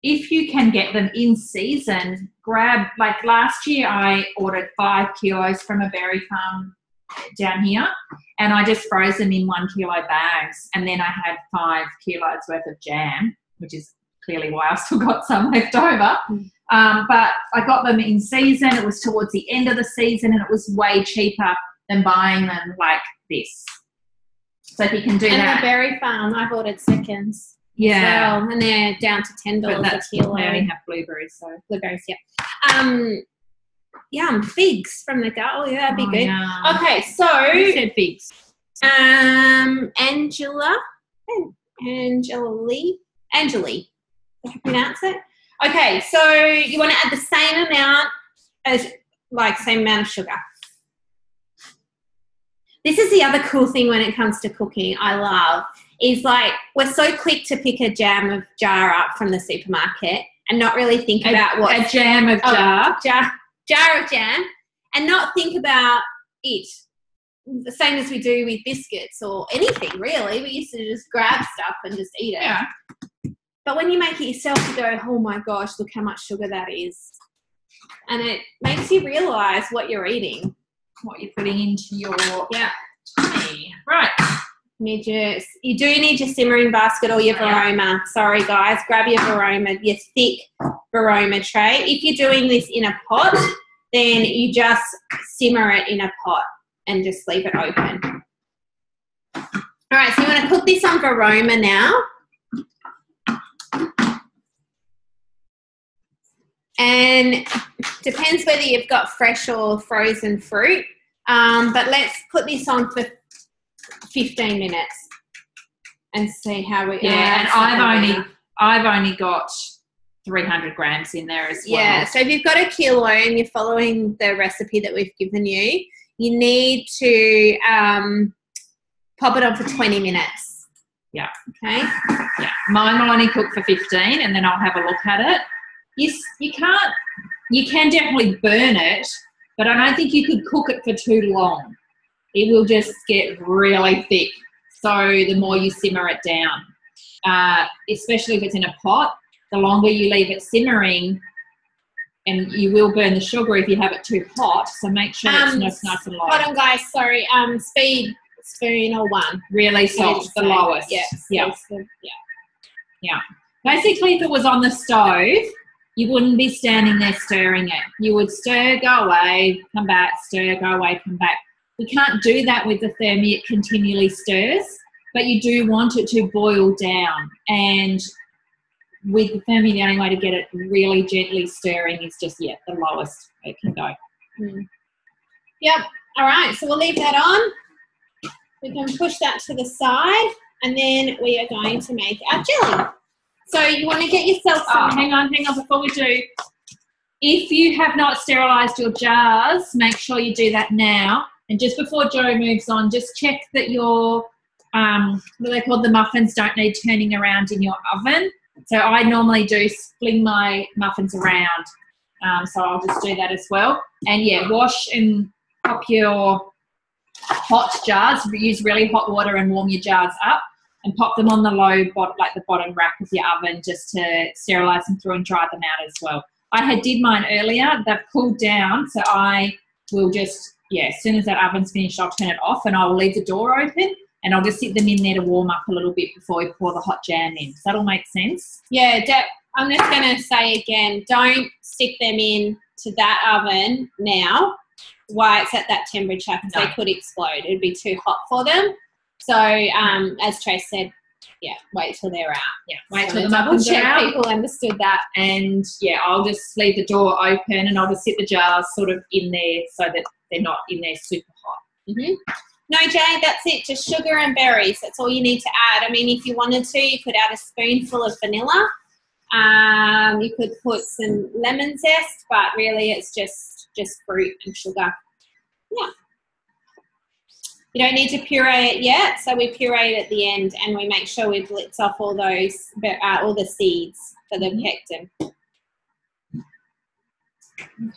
if you can get them in season, grab, like last year I ordered 5 kilos from a berry farm down here, and I just froze them in 1 kilo bags, and then I had 5 kilos worth of jam, which is clearly why I still got some left over. But I got them in season. It was towards the end of the season, and it was way cheaper than buying them like this. So if you can do that. And the berry farm, I've ordered seconds. Yeah. Well, and they're down to $10 a kilo. They only have blueberries, so. Blueberries, yeah. Yum, figs from the gut. Oh, yeah, that'd be good. Yeah. Okay, so. Who said figs? Angela Lee. Did I pronounce it? Okay, so you want to add the same amount of sugar. This is the other cool thing when it comes to cooking I love, is like we're so quick to pick a jar up from the supermarket and not really think about what a jam of jar. Jar of jam, and not think about it. The same as we do with biscuits or anything really. We used to just grab stuff and just eat it. Yeah. But when you make it yourself, you go, oh my gosh, look how much sugar that is. And it makes you realise what you're eating. What you're putting into your tummy. Right. You do need your simmering basket or your Varoma. Sorry, guys. Grab your Varoma, your thick Varoma tray. If you're doing this in a pot, then you just simmer it in a pot and just leave it open. All right, so you want to cook this on Varoma now. And depends whether you've got fresh or frozen fruit. But let's put this on for 15 minutes and see how we. Yeah, and I've only got 300 grams in there as well. Yeah, so if you've got 1 kilo and you're following the recipe that we've given you, you need to pop it on for 20 minutes. Yeah. Okay. Yeah, mine will only cook for 15, and then I'll have a look at it. You can definitely burn it, but I don't think you could cook it for too long. It will just get really thick. So the more you simmer it down, especially if it's in a pot, the longer you leave it simmering, and you will burn the sugar if you have it too hot. So make sure it's nice and light. Hold on, guys. Sorry. Speed, spoon or 1. Really soft, the lowest. Yeah. Yeah. Basically, if it was on the stove, you wouldn't be standing there stirring it. You would stir, go away, come back, stir, go away, come back. We can't do that with the thermi. It continually stirs, but you do want it to boil down. And with the thermi, the only way to get it really gently stirring is just, the lowest it can go. Yep. All right, so we'll leave that on. We can push that to the side, and then we are going to make our jelly. So you want to get yourself some... hang on, before we do. If you have not sterilised your jars, make sure you do that now. And just before Joe moves on, just check that your, what are they called, the muffins don't need turning around in your oven. So I normally do fling my muffins around. So I'll just do that as well. And wash and pop your hot jars. Use really hot water and warm your jars up. And pop them on the the bottom rack of your oven, just to sterilise them through and dry them out as well. I did mine earlier. They've cooled down, so I will just, yeah, as soon as that oven's finished, I'll turn it off and I'll leave the door open and I'll just sit them in there to warm up a little bit before we pour the hot jam in. Does that all make sense? Yeah, I'm just going to say again, don't stick them in to that oven now while it's at that temperature because they could explode. It'd be too hot for them. So as Trace said, yeah, wait till they're out. Yeah, wait till the double check. People understood that. And yeah, I'll just leave the door open and I'll just sit the jars sort of in there so that they're not in there super hot. Mm-hmm. No, Jay, that's it. Just sugar and berries. That's all you need to add. I mean, if you wanted to, you could add a spoonful of vanilla. You could put some lemon zest, but really it's just fruit and sugar. Yeah. You don't need to puree it yet, so we puree it at the end and we make sure we blitz off all the seeds for the pectin.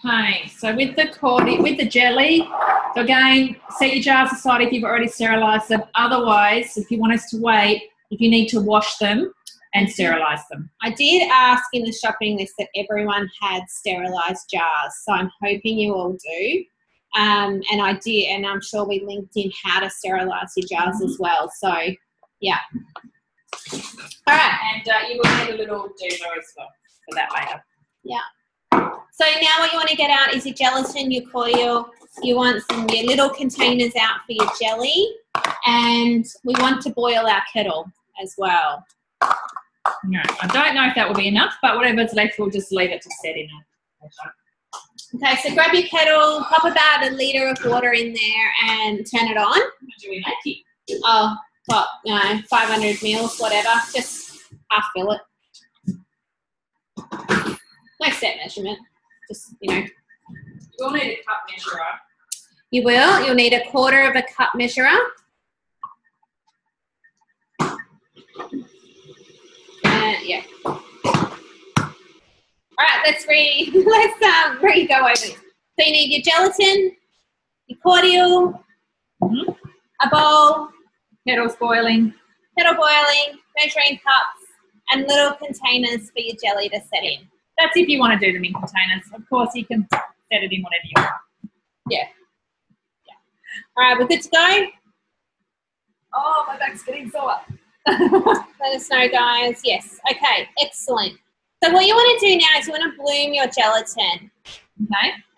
Okay, so with the jelly, so again, set your jars aside if you've already sterilised them. Otherwise, if you want us to wait, if you need to wash them and sterilise them. I did ask in the shopping list that everyone had sterilised jars, so I'm hoping you all do. And I did, and I'm sure we linked in how to sterilise your jars as well. So, yeah. All right. And you will need a little doomer as well for that later. Yeah. So now what you want to get out is your gelatin, your cordial. You want your little containers out for your jelly. And we want to boil our kettle as well. No, I don't know if that will be enough, but whatever's left, we'll just leave it to set in it. Okay, so grab your kettle, pop about 1 litre of water in there and turn it on. What do we make it? Oh, what, 500 mils, whatever. Just half fill it. No set measurement. Just, You'll need a cup measurer. You will. You'll need 1/4 of a cup measurer. Yeah. All right, let's go over this. So you need your gelatin, your cordial, a bowl, Kettle's boiling, measuring cups, and little containers for your jelly to set in. That's if you want to do them in containers. Of course, you can set it in whatever you want. Yeah. All right, we're good to go? Oh, my back's getting sore. Let us know, guys. Yes. Okay, excellent. So what you want to do now is you want to bloom your gelatin.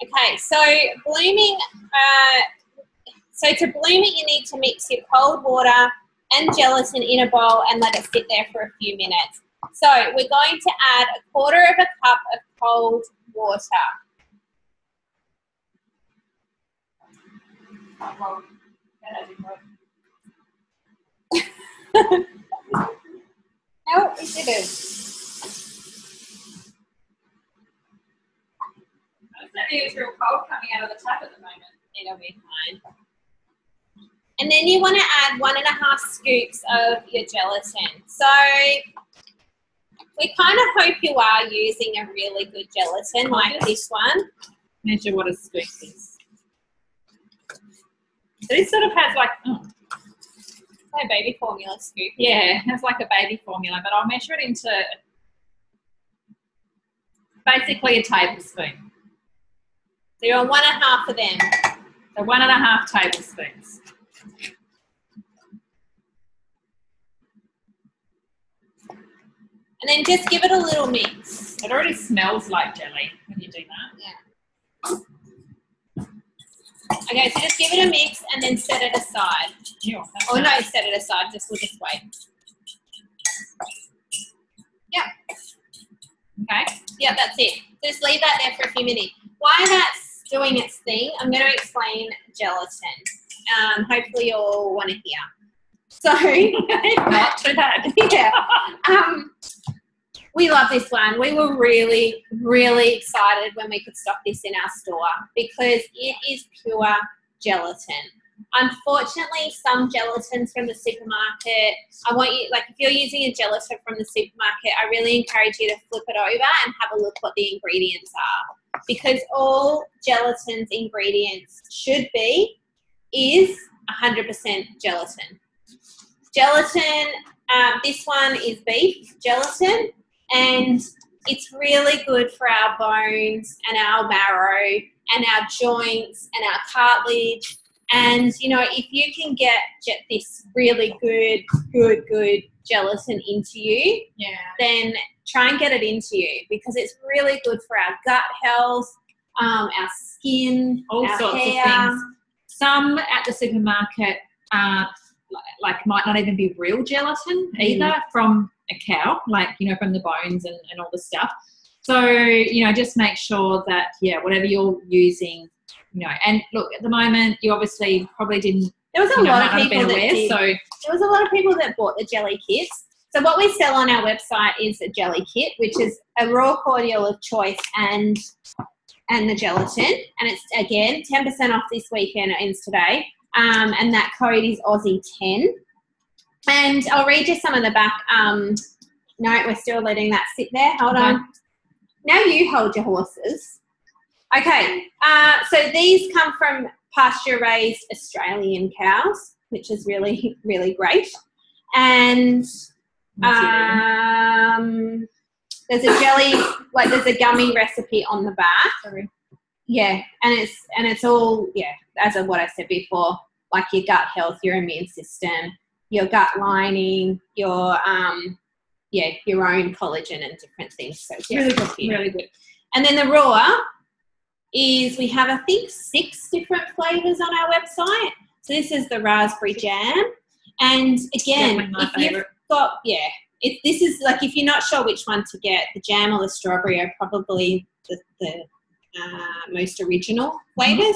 Okay, so blooming, to bloom it, you need to mix your cold water and gelatin in a bowl and let it sit there for a few minutes. So we're going to add 1/4 of a cup of cold water. Well, that didn't work. No, it didn't. It's real cold coming out of the tap at the moment. It'll be fine. And then you want to add 1.5 scoops of your gelatin. So we kind of hope you are using a really good gelatin like this one. Measure what a scoop is. So this sort of has like, a baby formula scoop. Yeah, it has like a baby formula, but I'll measure it into basically a tablespoon. So you're on 1.5 of them. So 1.5 tablespoons. And then just give it a little mix. It already smells like jelly when you do that. Yeah. Okay, so just give it a mix and then set it aside. Yeah, or no, set it aside. We'll just wait. Yeah. Okay. Yeah, that's it. Just leave that there for a few minutes. While that's doing its thing, I'm going to explain gelatin. Hopefully you all want to hear. So, not too bad. Yeah. We love this one. We were really, really excited when we could stock this in our store because it is pure gelatin. Unfortunately, some gelatins from the supermarket, if you're using a gelatin from the supermarket, I really encourage you to flip it over and have a look what the ingredients are, because all gelatin's ingredients should be is 100% gelatin. Gelatin, this one is beef gelatin, and it's really good for our bones and our marrow and our joints and our cartilage. And, you know, if you can get this really good gelatin into you, then try and get it into you, because it's really good for our gut health, our skin, all our sorts hair. of things. Some at the supermarket like might not even be real gelatin either from a cow, like, you know, from the bones and all the stuff. So, you know, just make sure that, whatever you're using, you know, and look, at the moment, you obviously probably didn't. There was a lot of people that did. So there was a lot of people that bought the jelly kits. So what we sell on our website is a jelly kit, which is a raw cordial of choice and the gelatin. And it's, again, 10% off this weekend. It ends today. And that code is Aussie10. And I'll read you some of the back. No, we're still letting that sit there. Hold on. Now you hold your horses. Okay. So these come from pasture-raised Australian cows, which is really, really great. And there's a jelly, like there's a gummy recipe on the back. Sorry. Yeah, and it's all, as of what I said before, like your gut health, your immune system, your gut lining, your own collagen and different things. So it's really good for you. Really good. And then the raw is, we have, I think, 6 different flavours on our website. So this is the raspberry jam. And again, if you've got, this is like, if you're not sure which one to get, the jam or the strawberry are probably the most original flavours.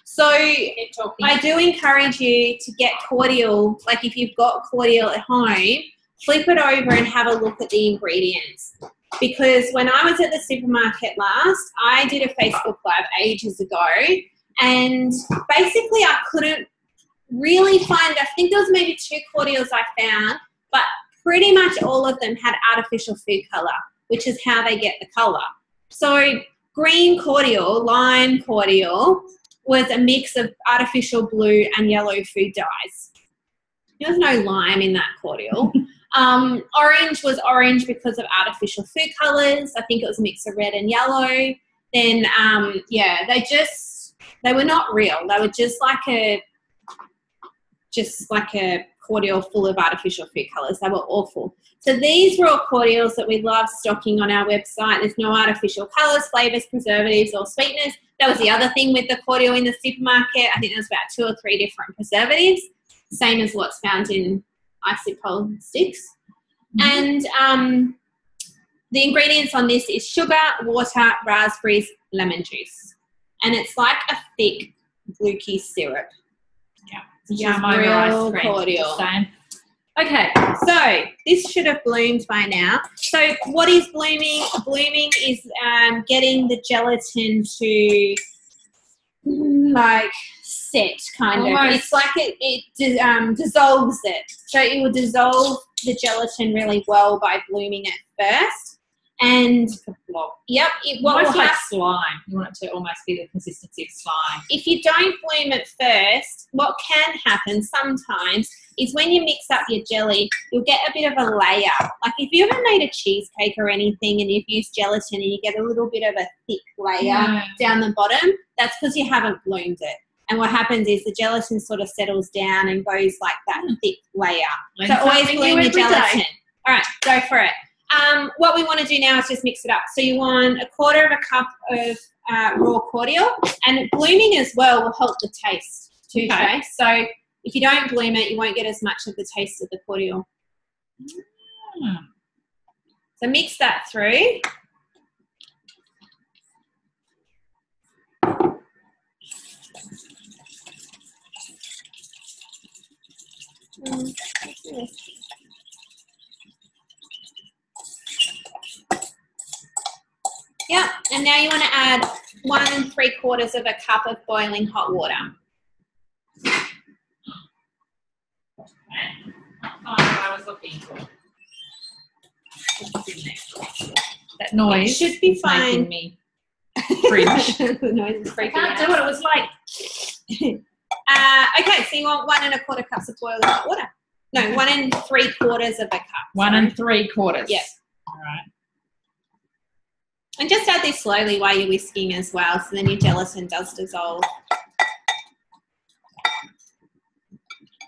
So I do encourage you to get cordial. Like if you've got cordial at home, flip it over and have a look at the ingredients. Because when I was at the supermarket last, I did a Facebook Live ages ago, and basically I couldn't really find, I think there was maybe 2 cordials I found, but pretty much all of them had artificial food colour, which is how they get the colour. So green cordial, lime cordial, was a mix of artificial blue and yellow food dyes. There was no lime in that cordial. Orange was orange because of artificial food colours. I think it was a mix of red and yellow. Then, they were not real. They were just like a cordial full of artificial food colours. They were awful. So these raw cordials that we love stocking on our website, there's no artificial colours, flavours, preservatives or sweeteners. That was the other thing with the cordial in the supermarket. I think there's about 2 or 3 different preservatives, same as what's found in isopol sticks. And the ingredients on this is sugar, water, raspberries, lemon juice. And it's like a thick, gluey syrup. Jam over ice cream. Cordial. Okay, so this should have bloomed by now. So what is blooming? Blooming is getting the gelatin to like set, kind of. It's like it dissolves it. So it will dissolve the gelatin really well by blooming it first. And yep, almost like slime. You want it to almost be the consistency of slime. If you don't bloom it first, what can happen sometimes is when you mix up your jelly, you'll get a bit of a layer. Like if you ever made a cheesecake or anything and you've used gelatin and you get a little bit of a thick layer down the bottom, that's because you haven't bloomed it. And what happens is the gelatin sort of settles down and goes like that thick layer. So always bloom your gelatin. All right, go for it. What we want to do now is just mix it up. So you want 1/4 of a cup of raw cordial, and blooming as well will help the taste too. Okay. So if you don't bloom it, you won't get as much of the taste of the cordial. So mix that through. Yep, and now you want to add 1 3/4 of a cup of boiling hot water. I was looking for that noise. It should be fine. Making me cringe. The noise is freaking I can't do it. It was like. Okay, so you want 1 1/4 cups of boiling hot water. No, 1 3/4 of a cup. 1 3/4. Yep. All right. And just add this slowly while you're whisking as well, so then your gelatin does dissolve.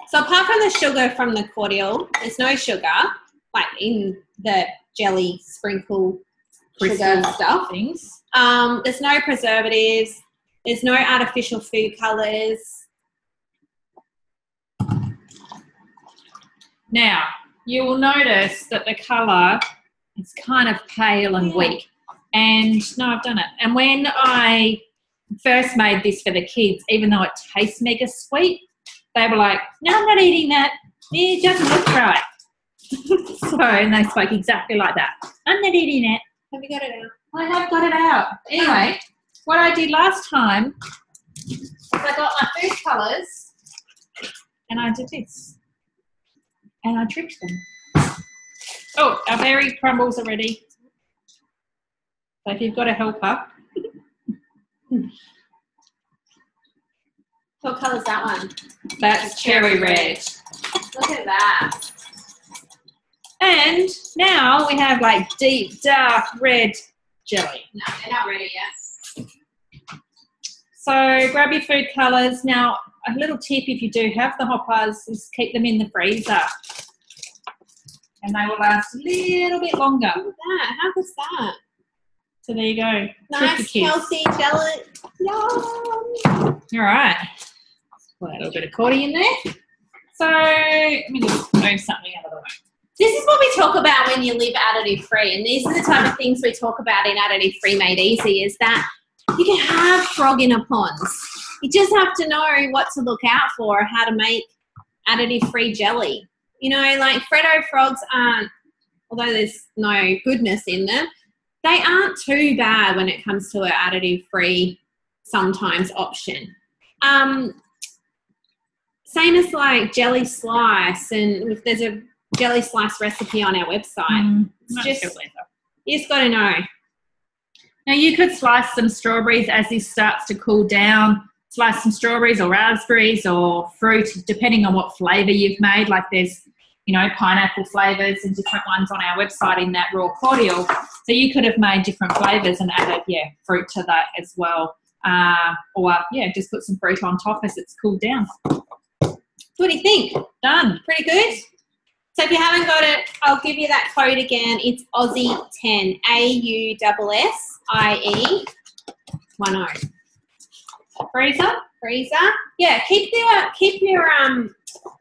So apart from the sugar from the cordial, there's no sugar, like in the jelly sprinkle sugar stuff. Things. There's no preservatives. There's no artificial food colours. Now, you will notice that the colour is kind of pale and weak. And no, I've done it. And when I first made this for the kids, even though it tastes mega sweet, they were like, no, I'm not eating that. It doesn't look right. So, and they spoke exactly like that. I'm not eating it. Have you got it out? I have got it out. Anyway, what I did last time is I got my food colours and I did this. And I tricked them. Oh, our berry crumbles already. So if you've got a helper. What colour's that one? That's cherry red. Look at that. And now we have like deep, dark red jelly. No, they're not ready yet. So grab your food colours. Now, a little tip if you do have the hoppers is keep them in the freezer. And they will last a little bit longer. Look at that. How good's that? So there you go. Nice, healthy jelly. Yum. All right. Put a little bit of cordy in there. So let me just move something out of the way. This is what we talk about when you live additive-free, and these are the type of things we talk about in Additive-Free Made Easy, is that you can have frog in a pond. You just have to know what to look out for, how to make additive-free jelly. You know, like Freddo frogs aren't, although there's no goodness in them, they aren't too bad when it comes to an additive-free sometimes option. Same as like jelly slice, and if there's a jelly slice recipe on our website. It's just, you just got to know. Now you could slice some strawberries as this starts to cool down. Slice some strawberries or raspberries or fruit, depending on what flavour you've made. Like there's, you know, pineapple flavours and different ones on our website in that raw cordial. So you could have made different flavours and added, fruit to that as well. Or just put some fruit on top as it's cooled down. What do you think? Done. Pretty good? So if you haven't got it, I'll give you that code again. It's Aussie10, AUSSIE 10. Freezer. Yeah, keep your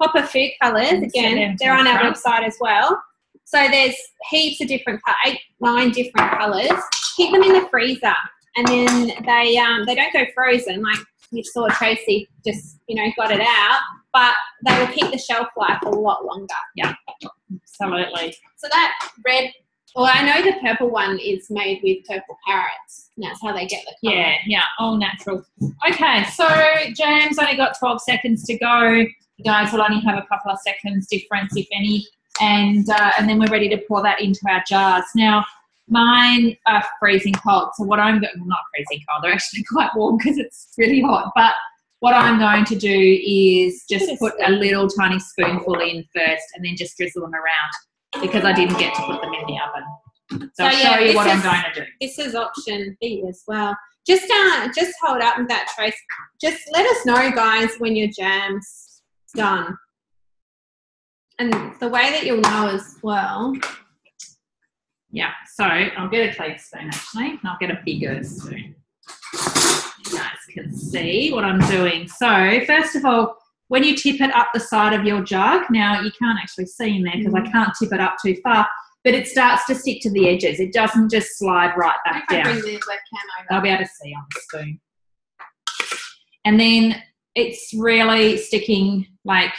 hopper food colours again. They're on our website as well. So there's heaps of different, 9 different colours. Keep them in the freezer, and then they don't go frozen. Like you saw Tracy just got it out, but they will keep the shelf life a lot longer. Yeah, absolutely. So that red. Well, I know the purple one is made with purple carrots. And that's how they get the colour. Yeah, all natural. Okay, so Jam's only got 12 seconds to go. You guys will only have a couple of seconds difference, if any, and then we're ready to pour that into our jars. Now, mine are freezing cold, so what I'm going, well, not freezing cold, they're actually quite warm because it's really hot, but what I'm going to do is just put a little tiny spoonful in first and then just drizzle them around, because I didn't get to put them in the oven. So I'll show you what I'm going to do. This is option B as well. Just hold up with that, Trace. Just let us know, guys, when your jam's done. And the way that you'll know as well. Yeah, so I'll get a clean spoon actually, and I'll get a bigger spoon. You guys can see what I'm doing. So first of all, when you tip it up the side of your jug, now you can't actually see in there because I can't tip it up too far, but it starts to stick to the edges. It doesn't just slide right back down. Bring the webcam over. I'll be able to see on the spoon. And then it's really sticking, like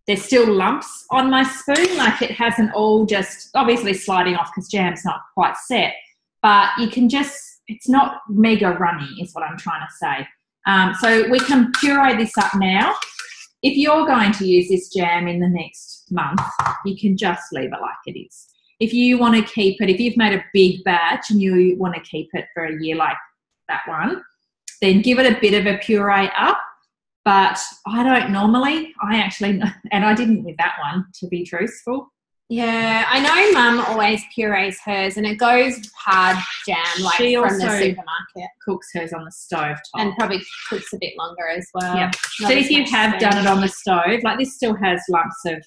there's still lumps on my spoon, like it hasn't all just obviously sliding off because jam's not quite set, but you can just, it's not mega runny is what I'm trying to say. So we can puree this up now. If you're going to use this jam in the next month, you can just leave it like it is. If you want to keep it, if you've made a big batch and you want to keep it for a year like that one, then give it a bit of a puree up. But I don't normally, and I didn't with that one, to be truthful. Yeah, I know Mum always purees hers, and it goes hard jam like She from also the supermarket, cooks hers on the stove top. and probably cooks a bit longer as well. Yeah. So if you have done it on the stove, like this still has lumps of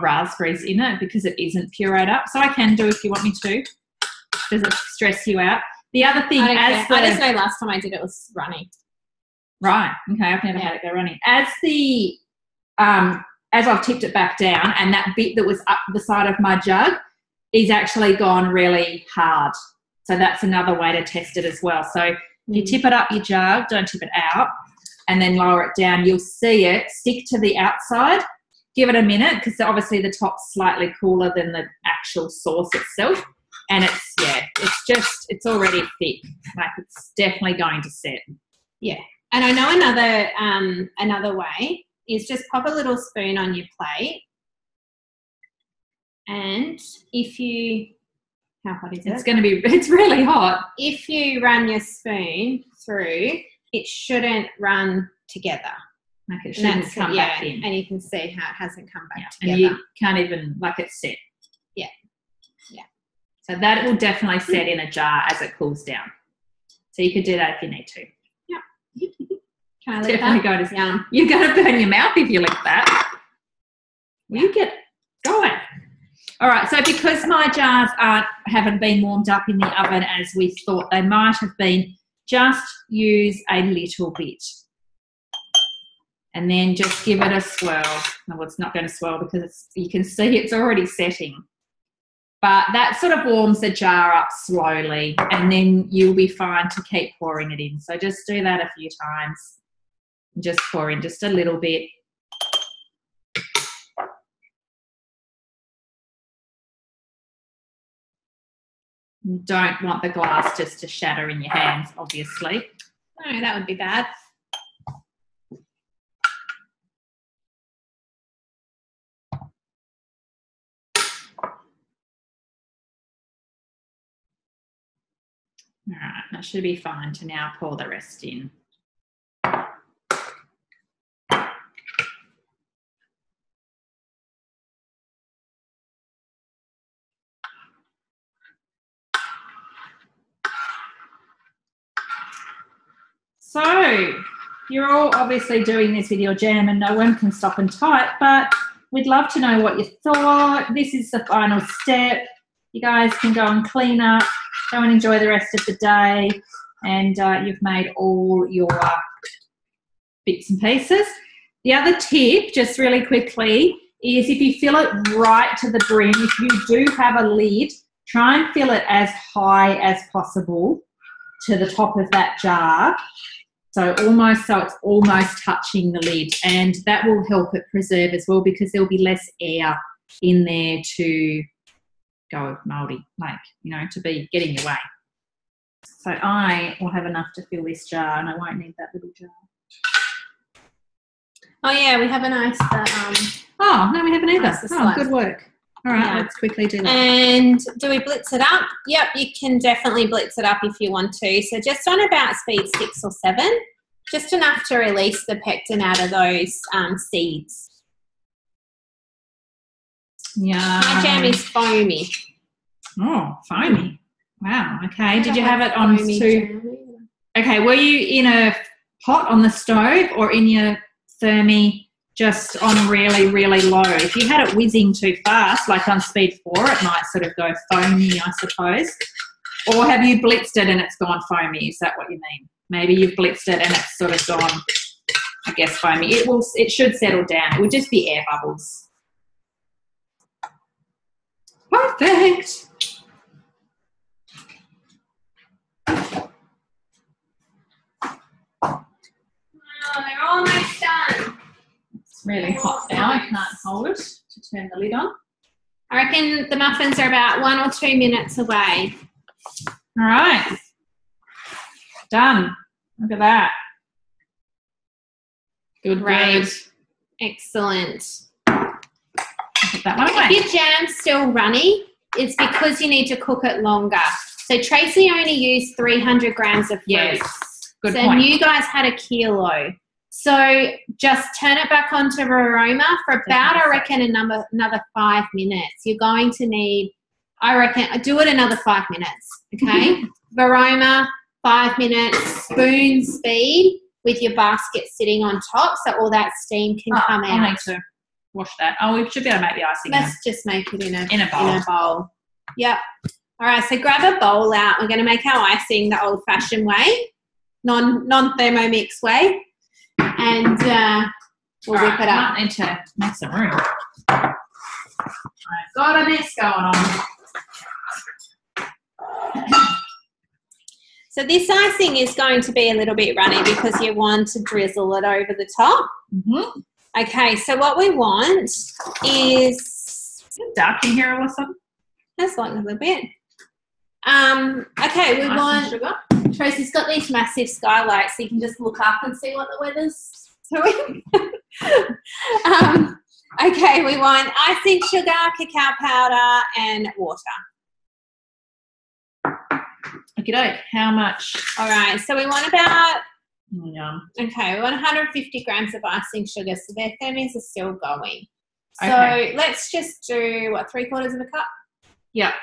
raspberries in it because it isn't pureed up. So I can do if you want me to. Does it stress you out? The other thing, I just know last time I did it was runny. Right. Okay. I've never had it go runny. As I've tipped it back down, and that bit that was up the side of my jug is actually gone really hard. So that's another way to test it as well. So you tip it up your jug, don't tip it out, and then lower it down. You'll see it stick to the outside. Give it a minute because obviously the top's slightly cooler than the actual sauce itself. And it's already thick. Like it's definitely going to set. Yeah. And I know another way is just pop a little spoon on your plate. And how hot is it? It's really hot. If you run your spoon through, it shouldn't run together. Like it shouldn't come back in. And you can see how it hasn't come back together. And you can't even, like it's set. Yeah. Yeah. So that will definitely set in a jar as it cools down. So you could do that if you need to. Yeah. Can I lick definitely that? Yum. You're going to burn your mouth if you lick that. Well, you get going. All right, so because my jars haven't been warmed up in the oven as we thought they might have been, just use a little bit. And then just give it a swirl. No, it's not going to swirl because you can see it's already setting. But that sort of warms the jar up slowly, and then you'll be fine to keep pouring it in. So just do that a few times. Just pour in just a little bit. You don't want the glass just to shatter in your hands, obviously. No, that would be bad. All right, that should be fine to now pour the rest in. So, you're all obviously doing this with your jam and no one can stop and type, but we'd love to know what you thought. This is the final step. You guys can go and clean up, go and enjoy the rest of the day, and you've made all your bits and pieces. The other tip, just really quickly, is if you fill it right to the brim, if you do have a lid, try and fill it as high as possible to the top of that jar. So it's almost touching the lid, and that will help it preserve as well because there'll be less air in there to go mouldy, to be getting away. So I will have enough to fill this jar, and I won't need that little jar. Oh yeah, we haven't iced Oh no, we haven't either. Oh, good work. All right, let's quickly do that. And do we blitz it up? Yep, you can definitely blitz it up if you want to. So just on about speed 6 or 7, just enough to release the pectin out of those seeds. Yeah. My jam is foamy. Oh, foamy. Wow, okay. Did you have it on Okay, were you in a pot on the stove or in your thermi just on really, really low? If you had it whizzing too fast, like on speed 4, it might sort of go foamy, I suppose. Or have you blitzed it and it's gone foamy? Is that what you mean? Maybe you've blitzed it and it's sort of gone, I guess, foamy. It should settle down. It would just be air bubbles. Perfect. Oh, they're almost done. It's really hot now. I can't hold it to turn the lid on. I reckon the muffins are about 1 or 2 minutes away. All right. Done. Look at that. Good. Excellent. Put that one away. If your jam's still runny, it's because you need to cook it longer. So Tracy only used 300 grams of fruit. Yes. Good point. point. And you guys had 1 kilo. So just turn it back onto aroma for about, I reckon, another 5 minutes. You're going to need, I reckon, do it another 5 minutes, okay? Aroma, 5 minutes, spoon speed with your basket sitting on top so all that steam can come out. I need to wash that. Oh, we should be able to make the icing. Let's just make it in a bowl. In a bowl. Yep. All right, so grab a bowl out. We're going to make our icing the old-fashioned way, non-Thermomix way. And we'll whip it up. I need to make some room. I've got a mess going on. So this icing is going to be a little bit runny because you want to drizzle it over the top. Mm-hmm. Okay, so what we want is... Is it dark in here all of a sudden? That's like a little bit. Okay, we want... Sugar. Tracy's got these massive skylights so you can just look up and see what the weather's doing. Okay, we want icing sugar, cacao powder, and water. Okey-doke. How much? All right, so we want about... Yum. Okay, we want 150 grams of icing sugar, so their thermies are still going. So Okay. let's just do, what, 3/4 of a cup? Yeah.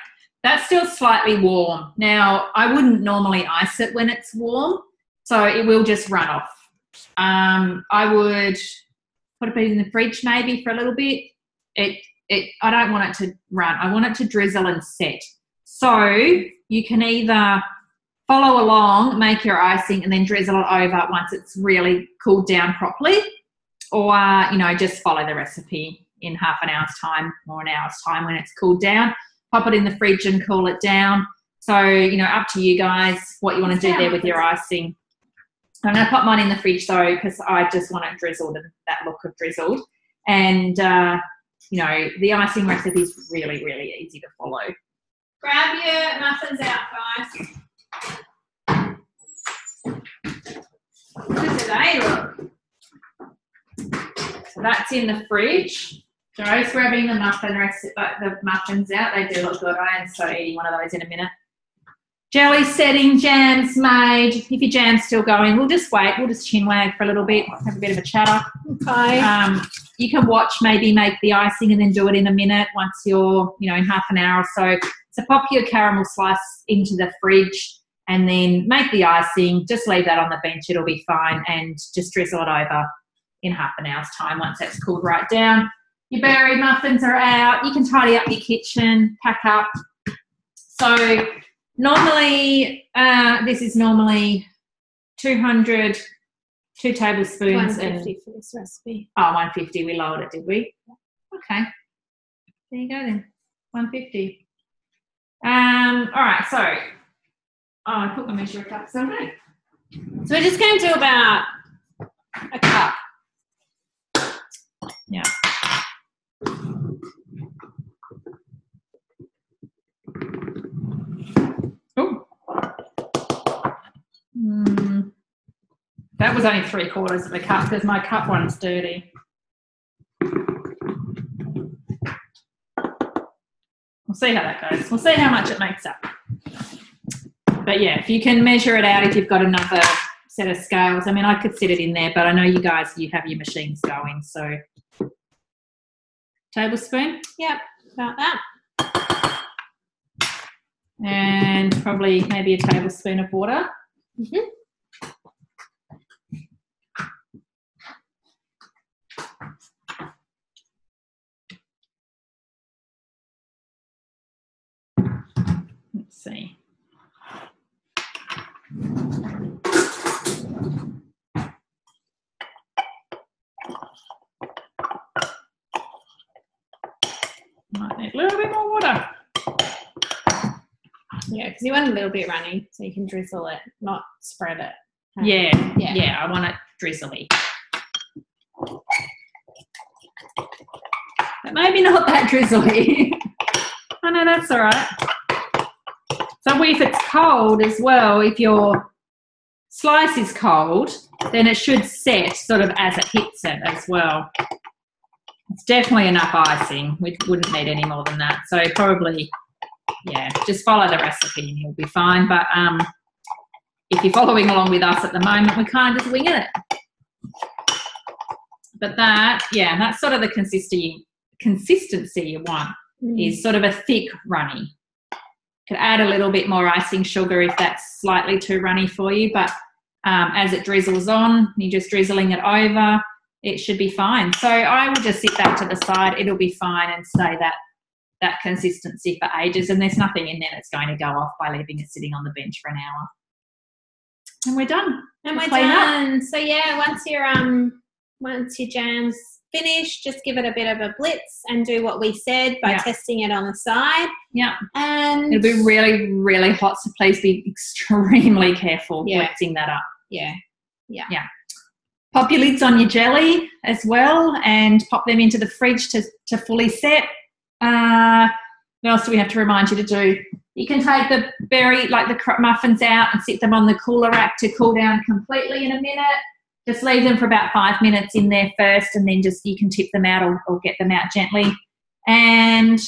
That's still slightly warm. Now, I wouldn't normally ice it when it's warm, so it will just run off. I would put it in the fridge maybe for a little bit. I don't want it to run. I want it to drizzle and set. So you can either follow along, make your icing, and then drizzle it over once it's really cooled down properly, or, just follow the recipe in half an hour's time or an hour's time when it's cooled down. Pop it in the fridge and cool it down. So, up to you guys what you want to do there with your icing. I'm going to pop mine in the fridge though because I just want it drizzled and that look of drizzled. And, the icing recipe is really, really easy to follow. Grab your muffins out, guys. Look at they look. So that's in the fridge. Joe's grabbing the muffins out. They do look good. I am so eating one of those in a minute. Jelly setting, jam's made. If your jam's still going, we'll just wait. We'll just chin wag for a little bit, have a bit of a chatter. Okay. You can watch, maybe make the icing and then do it in a minute once you're, in half an hour or so. So pop your caramel slice into the fridge and then make the icing. Just leave that on the bench. It'll be fine. And just drizzle it over in half an hour's time once that's cooled right down. Your berry muffins are out. You can tidy up your kitchen, pack up. So normally, this is normally 2 tablespoons. 150 for this recipe. Oh, 150. We lowered it, did we? Okay. There you go then. 150. All right. So, I put my measuring cups on it. So we're just going to do about a cup. Yeah. Oh. That was only 3/4 of a cup because my cup one's dirty. We'll see how that goes. We'll see how much it makes up. But yeah, if you can measure it out, if you've got another set of scales. I mean, I could sit it in there, but I know you guys, you have your machines going. So, tablespoon? Yep, about that. And probably maybe a tablespoon of water. Mm-hmm. Let's see. Might need a little bit more water. Yeah, because you want it a little bit runny so you can drizzle it, not spread it. Yeah, I want it drizzly. But maybe not that drizzly. Oh no, that's all right. So if it's cold as well, if your slice is cold, then it should set sort of as it hits it as well. It's definitely enough icing. We wouldn't need any more than that. So probably, yeah, just follow the recipe and you'll be fine. But if you're following along with us at the moment, we kind of just wing it. But that's sort of the consistency you want, is sort of a thick runny. Could add a little bit more icing sugar if that's slightly too runny for you, but as it drizzles on, you're just drizzling it over, it should be fine. So I will just sit that to the side. It'll be fine and stay that consistency for ages, and there's nothing in there that's going to go off by leaving it sitting on the bench for an hour. And we're done. And we're done. So yeah, once your jam's finished, just give it a bit of a blitz and do what we said by testing it on the side. Yeah. And it'll be really, really hot, so please be extremely careful blitzing that up. Yeah. Pop your lids on your jelly as well and pop them into the fridge to fully set. What else do we have to remind you to do? You can take the muffins out and sit them on the cooler rack to cool down completely in a minute. Just leave them for about 5 minutes in there first, and then you can tip them out or get them out gently. And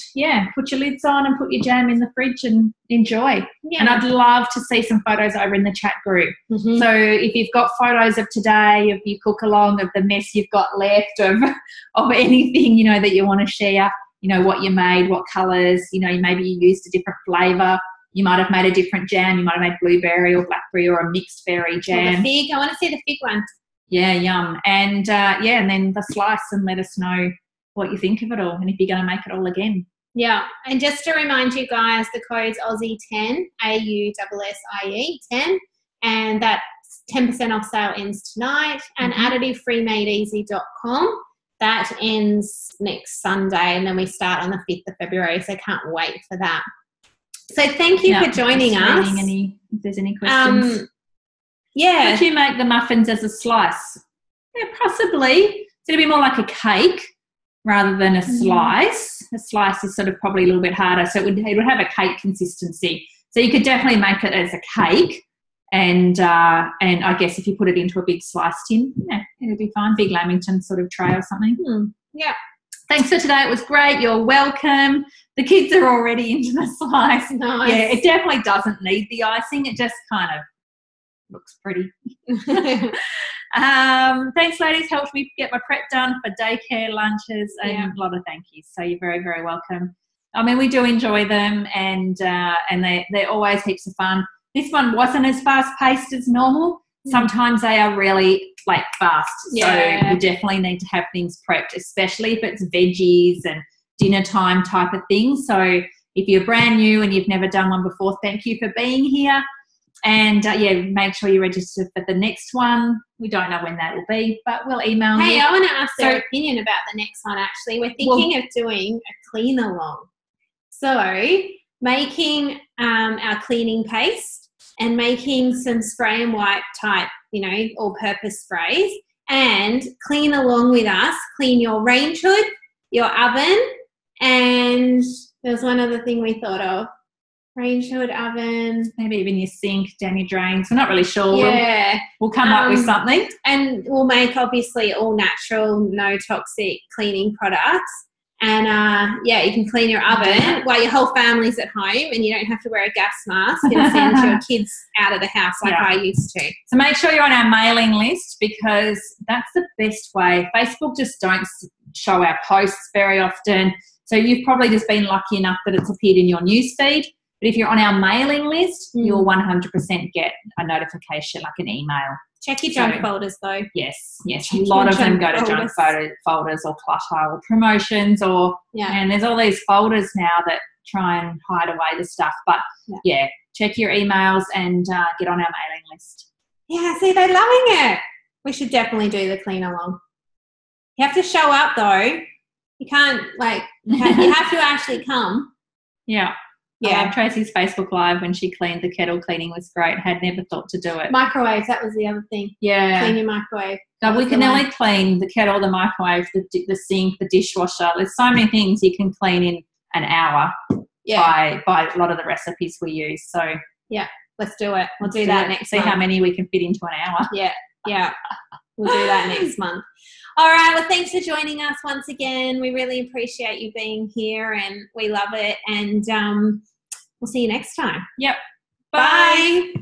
put your lids on and put your jam in the fridge and enjoy. Yeah. And I'd love to see some photos over in the chat group. Mm-hmm. So if you've got photos of today, of you cook along, of the mess you've got left, of anything, that you want to share, what you made, what colours, maybe you used a different flavour. You might have made a different jam. You might have made blueberry or blackberry or a mixed berry jam. Or the fig. I want to see the fig one. Yeah, yum. And, and then the slice, and let us know what you think of it all and if you're going to make it all again. Yeah. And just to remind you guys, the code's Aussie10, AUSSIE 10, and that 10% off sale ends tonight. And Additive-Free-Made-Easy.com, that ends next Sunday, and then we start on the 5th of February, so can't wait for that. So thank you for joining us. If there's any questions. Yeah. Could you make the muffins as a slice? Yeah, possibly. It's going to be more like a cake rather than a slice. A slice is sort of probably a little bit harder, so it would have a cake consistency. So you could definitely make it as a cake, and I guess if you put it into a big slice tin, it'll be fine. Big Lamington sort of tray or something. Yeah. Thanks for today. It was great. You're welcome. The kids are already into the slice. Nice. Yeah, it definitely doesn't need the icing. It just kind of looks pretty. Thanks, ladies. Helped me get my prep done for daycare lunches, and a lot of thank yous. So you're very, very welcome. I mean, we do enjoy them, and they're always heaps of fun. This one wasn't as fast paced as normal. Sometimes they are really fast. So you definitely need to have things prepped, especially if it's veggies and dinner time type of thing. So if you're brand new and you've never done one before, thank you for being here. And make sure you register for the next one. We don't know when that will be, but we'll email you. Hey, I want to ask their opinion about the next one, actually. We're thinking of doing a clean along. So making our cleaning paste and making some spray and wipe type, all-purpose sprays, and clean along with us. Clean your range hood, your oven, and there's one other thing we thought of. Range hood, oven, maybe even your sink, down your drains. We're not really sure. Yeah. We'll come up with something. And we'll make, obviously, all natural, no toxic cleaning products. And, you can clean your oven while your whole family's at home, and you don't have to wear a gas mask and send your kids out of the house like I used to. So make sure you're on our mailing list, because that's the best way. Facebook just don't show our posts very often. So you've probably just been lucky enough that it's appeared in your newsfeed. But if you're on our mailing list, you'll 100% get a notification, like an email. Check your junk folders, though. Yes. A lot of them go to junk folders or clutter or promotions and there's all these folders now that try and hide away the stuff. But, check your emails and get on our mailing list. Yeah, see, they're loving it. We should definitely do the clean along. You have to show up, though. You can't, you have to actually come. Yeah. Yeah, Tracy's Facebook Live when she cleaned the kettle. Cleaning was great. Had never thought to do it. Microwave, that was the other thing. Yeah. Clean your microwave. No, we can only clean the kettle, the microwave, the sink, the dishwasher. There's so many things you can clean in an hour by a lot of the recipes we use. So let's do it. We'll do that next month. See how many we can fit into an hour. Yeah. We'll do that next month. All right. Well, thanks for joining us once again. We really appreciate you being here, and we love it. And we'll see you next time. Yep. Bye.